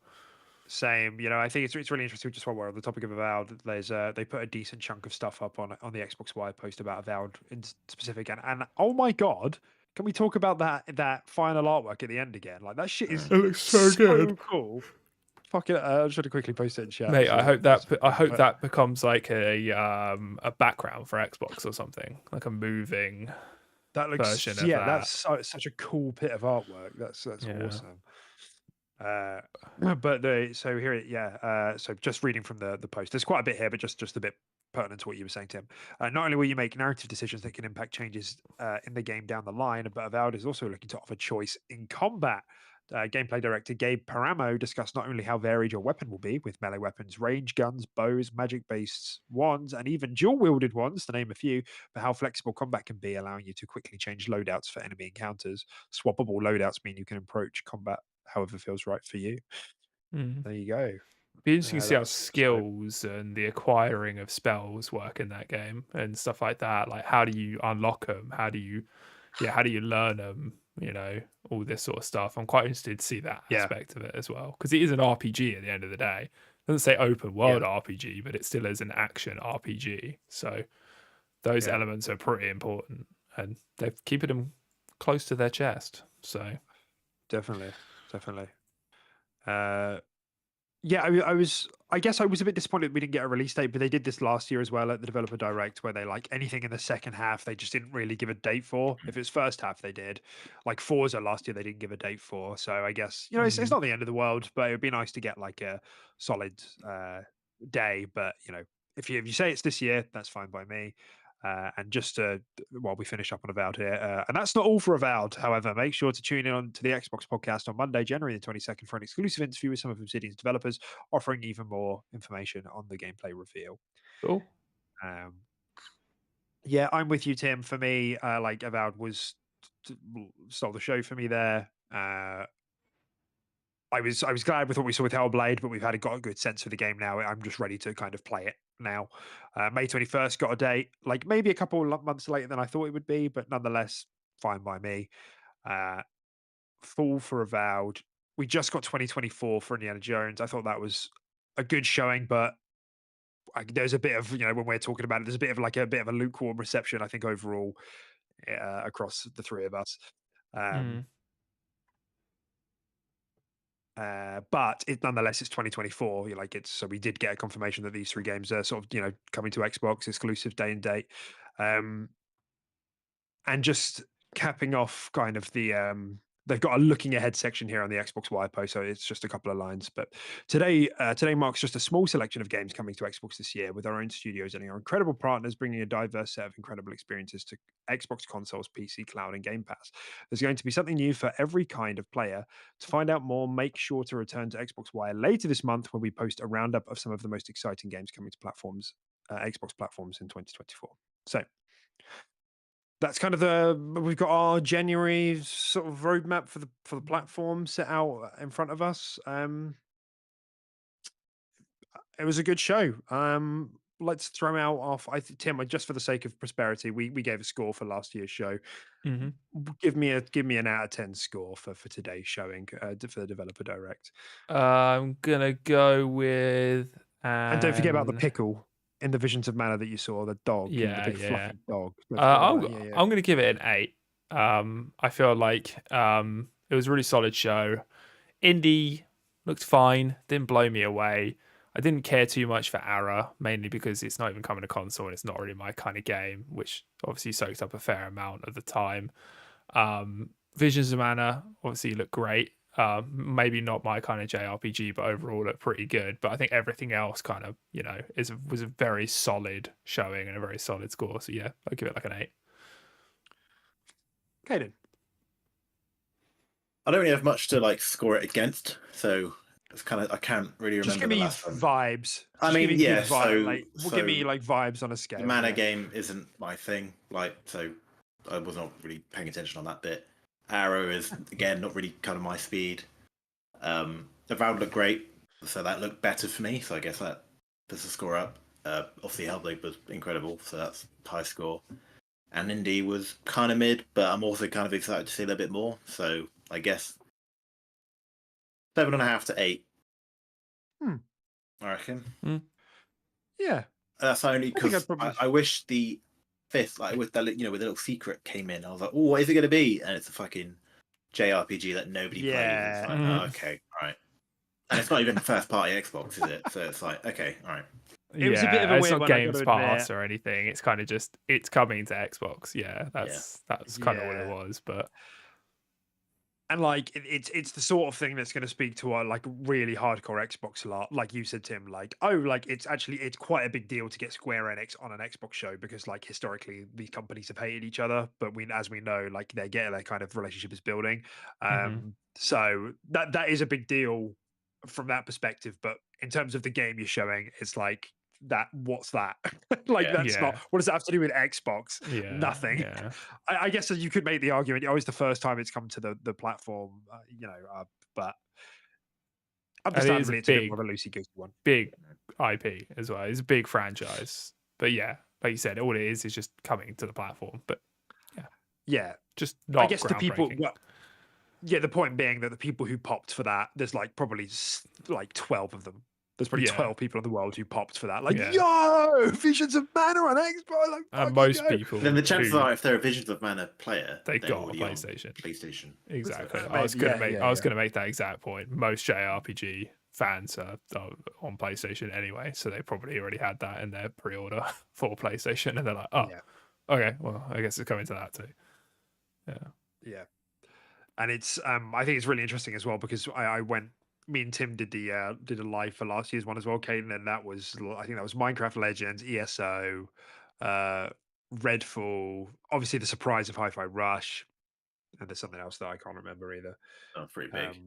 Same, I think it's really interesting. Just while we're on the topic of Avowed, there's they put a decent chunk of stuff up on the Xbox Wire post about Avowed in specific, and oh my god, can we talk about that final artwork at the end again? Like that shit is it looks so good, cool. Fuck it, I should have quickly posted it in chat. Mate, I hope that becomes like a background for Xbox or something, like a moving version of that. That's such a cool bit of artwork. That's awesome. So here, so just reading from the post, there's quite a bit here, but just a bit pertinent to what you were saying, Tim. Not only will you make narrative decisions that can impact changes in the game down the line, but Avowed is also looking to offer choice in combat. Gameplay director Gabe Paramo discussed not only how varied your weapon will be, with melee weapons, range guns, bows, magic-based wands, and even dual-wielded ones, to name a few, but how flexible combat can be, allowing you to quickly change loadouts for enemy encounters. Swappable loadouts mean you can approach combat however feels right for you. There you go. Be interesting to see how skills and the acquiring of spells work in that game and stuff like that. Like how do you unlock them? How do you learn them? All this sort of stuff. I'm quite interested to see that aspect of it as well, because it is an RPG at the end of the day. It doesn't say open world RPG, but it still is an action RPG. So those elements are pretty important, and they're keeping them close to their chest. So definitely. I guess I was a bit disappointed we didn't get a release date, but they did this last year as well at the developer direct, where they anything in the second half they just didn't really give a date for. If it's first half they did, like Forza last year they didn't give a date for. So I guess it's not the end of the world, but it would be nice to get like a solid day. But if you say it's this year, that's fine by me. And just while we finish up on Avowed here, and that's not all for Avowed, however, make sure to tune in on to the Xbox podcast on Monday, January the 22nd for an exclusive interview with some of Obsidian's developers, offering even more information on the gameplay reveal. Cool. Yeah, I'm with you, Tim. For me, Avowed stole the show for me there. I was glad with what we saw with Hellblade, but we've got a good sense of the game now. I'm just ready to kind of play it now. May 21st got a date, like maybe a couple of months later than I thought it would be, but nonetheless, fine by me. Full for Avowed. We just got 2024 for Indiana Jones. I thought that was a good showing, but there's a bit of, when we're talking about it, there's a bit of a lukewarm reception, I think, overall across the three of us. But nonetheless, it's 2024. So we did get a confirmation that these three games are sort of coming to Xbox exclusive day and date, and just capping off kind of the. They've got a looking ahead section here on the Xbox Wire post, so it's just a couple of lines. But today marks just a small selection of games coming to Xbox this year, with our own studios and our incredible partners bringing a diverse set of incredible experiences to Xbox consoles, PC, cloud, and Game Pass. There's going to be something new for every kind of player. To find out more, make sure to return to Xbox Wire later this month, when we post a roundup of some of the most exciting games coming to Xbox platforms in 2024. So that's kind of we've got our January sort of roadmap for the platform set out in front of us. It was a good show. Let's throw out off. Tim, just for the sake of prosperity, we gave a score for last year's show. Give me an out of 10 score for today's showing for the Developer Direct. I'm gonna go with and don't forget about the pickle in the Visions of Mana that you saw, the dog, the big fluffy dog. I'm going to give it an 8. I feel like it was a really solid show. Indie looked fine, didn't blow me away. I didn't care too much for Ara, mainly because it's not even coming to console and it's not really my kind of game, which obviously soaked up a fair amount of the time. Visions of Mana obviously looked great. Maybe not my kind of JRPG, but overall looked pretty good. But I think everything else kind of, was a very solid showing and a very solid score. So yeah, I'll give it like an 8. Kaden. I don't really have much to score it against, so it's kind of I can't really remember. Just give me vibes. Give me vibes on a scale. The Mana game isn't my thing, so I was not really paying attention on that bit. Arrow is again not really kind of my speed. The Avowed looked great, so that looked better for me. So I guess that puts the score up. Obviously, Hellblade was incredible, so that's high score. And Indie was kind of mid, but I'm also kind of excited to see a little bit more. So I guess 7.5 to 8. I reckon. Yeah, that's only because I wish the fifth, with the with the little secret came in. I was like, oh, what is it going to be? And it's a fucking JRPG that nobody plays. It's like, oh, okay, all right. And it's not even first party Xbox, is it? So it's like, okay, all right. It was a bit of a weird not one, Games Pass or anything. It's kind of just it's coming to Xbox. That's kind of what it was, but. And it's the sort of thing that's going to speak to our really hardcore Xbox lot, like you said, Tim. It's quite a big deal to get Square Enix on an Xbox show because historically these companies have hated each other, but as we know, their kind of relationship is building. So that is a big deal from that perspective. But in terms of the game you're showing, it's that what's that not what does that have to do with Xbox? Nothing. I guess you could make the argument it's the first time it's come to the platform, but understandably it's a bit more of a loosey-goosey one. Big IP as well. It's a big franchise, but yeah, like you said, all it is just coming to the platform. But just not. I guess the people. The point being that the people who popped for that, there's probably 12 of them. There's probably 12 people in the world who popped for that. Yo, Visions of Mana on Xbox. And most people. Then the chances are, if they're a Visions of Mana player, they got a PlayStation. Exactly. I was going to make that exact point. Most JRPG fans are on PlayStation anyway, so they probably already had that in their pre-order for PlayStation, and they're like, oh, okay, well, I guess it's coming to that too. Yeah. And it's I think it's really interesting as well because me and Tim did a live for last year's one as well, Caden, and I think that was Minecraft Legends, ESO, Redfall, obviously the surprise of Hi-Fi Rush, and there's something else that I can't remember either. Oh, pretty big.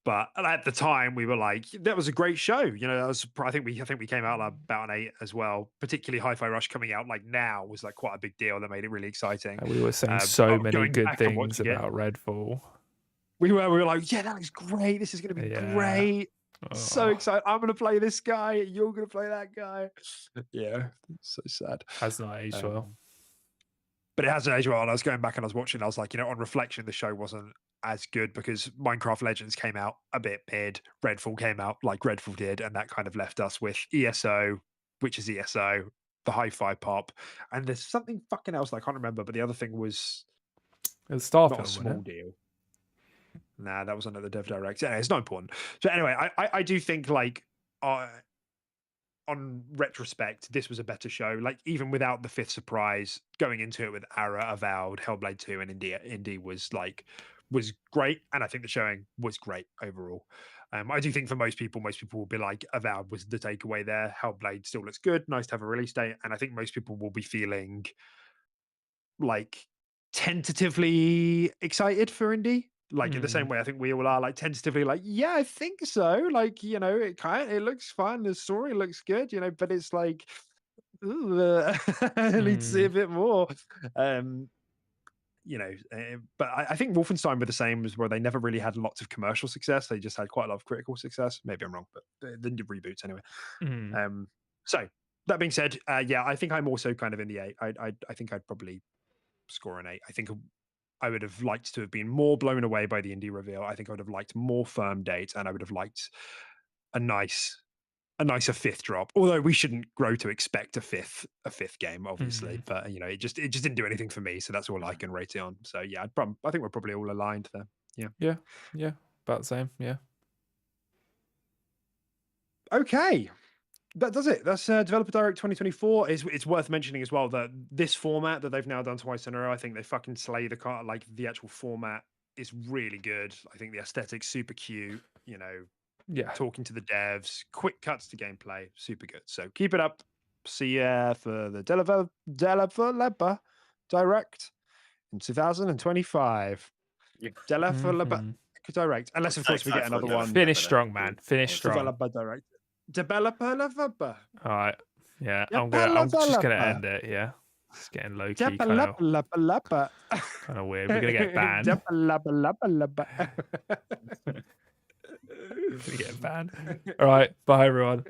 But at the time, we were like, that was a great show. That was. I think we came out about an 8 as well. Particularly Hi-Fi Rush coming out now was quite a big deal. That made it really exciting. And we were saying so many good things about Redfall. We were like, yeah, that looks great. This is going to be great. So excited. I'm going to play this guy. You're going to play that guy. Yeah, so sad. Has not aged well. but it hasn't aged well. And I was going back and I was watching. I was like, on reflection, the show wasn't as good because Minecraft Legends came out a bit mid. Redfall came out like Redfall did, and that kind of left us with ESO, which is ESO, the hi-fi pop, and there's something fucking else that I can't remember. But the other thing was Starfield, not a small deal. Nah, that was under the Dev Direct. Anyway, it's not important. So anyway, I do think like on retrospect, this was a better show. Like even without the fifth surprise, going into it with Ara, Avowed, Hellblade 2, and Indie was great, and I think the showing was great overall. I do think for most people will be like Avowed was the takeaway there. Hellblade still looks good, nice to have a release date, and I think most people will be feeling like tentatively excited for Indie. Like in the same way, I think we all are like tentatively like, yeah, I think so. Like, it looks fun. The story looks good, but it's like, I need to see a bit more. But I think Wolfenstein were the same as where they never really had lots of commercial success. They just had quite a lot of critical success. Maybe I'm wrong, but the reboots anyway. So that being said, yeah, I think I'm also kind of in the 8. I think I'd probably score an 8. I think I would have liked to have been more blown away by the Indie reveal. I think I would have liked more firm dates, and I would have liked a nicer 5th drop. Although we shouldn't grow to expect a fifth game, obviously. But it just didn't do anything for me. So that's all I can rate it on. So yeah, I think we're probably all aligned there. Yeah. Yeah. About the same. Yeah. Okay. That does it. That's Developer Direct 2024. It's worth mentioning as well that this format that they've now done twice in a row, I think they fucking slay the car. Like the actual format is really good. I think the aesthetic's super cute. Yeah. Talking to the devs, quick cuts to gameplay, super good. So keep it up. See ya for the Developer Direct in 2025 Developer Direct. Unless of course we get another one. Finish strong, man. Finish strong. Developer Direct. Developer. All right. Yeah, I'm just gonna end it. Yeah, it's getting low key, kind of weird. We're gonna get banned. We're getting banned. All right. Bye, everyone.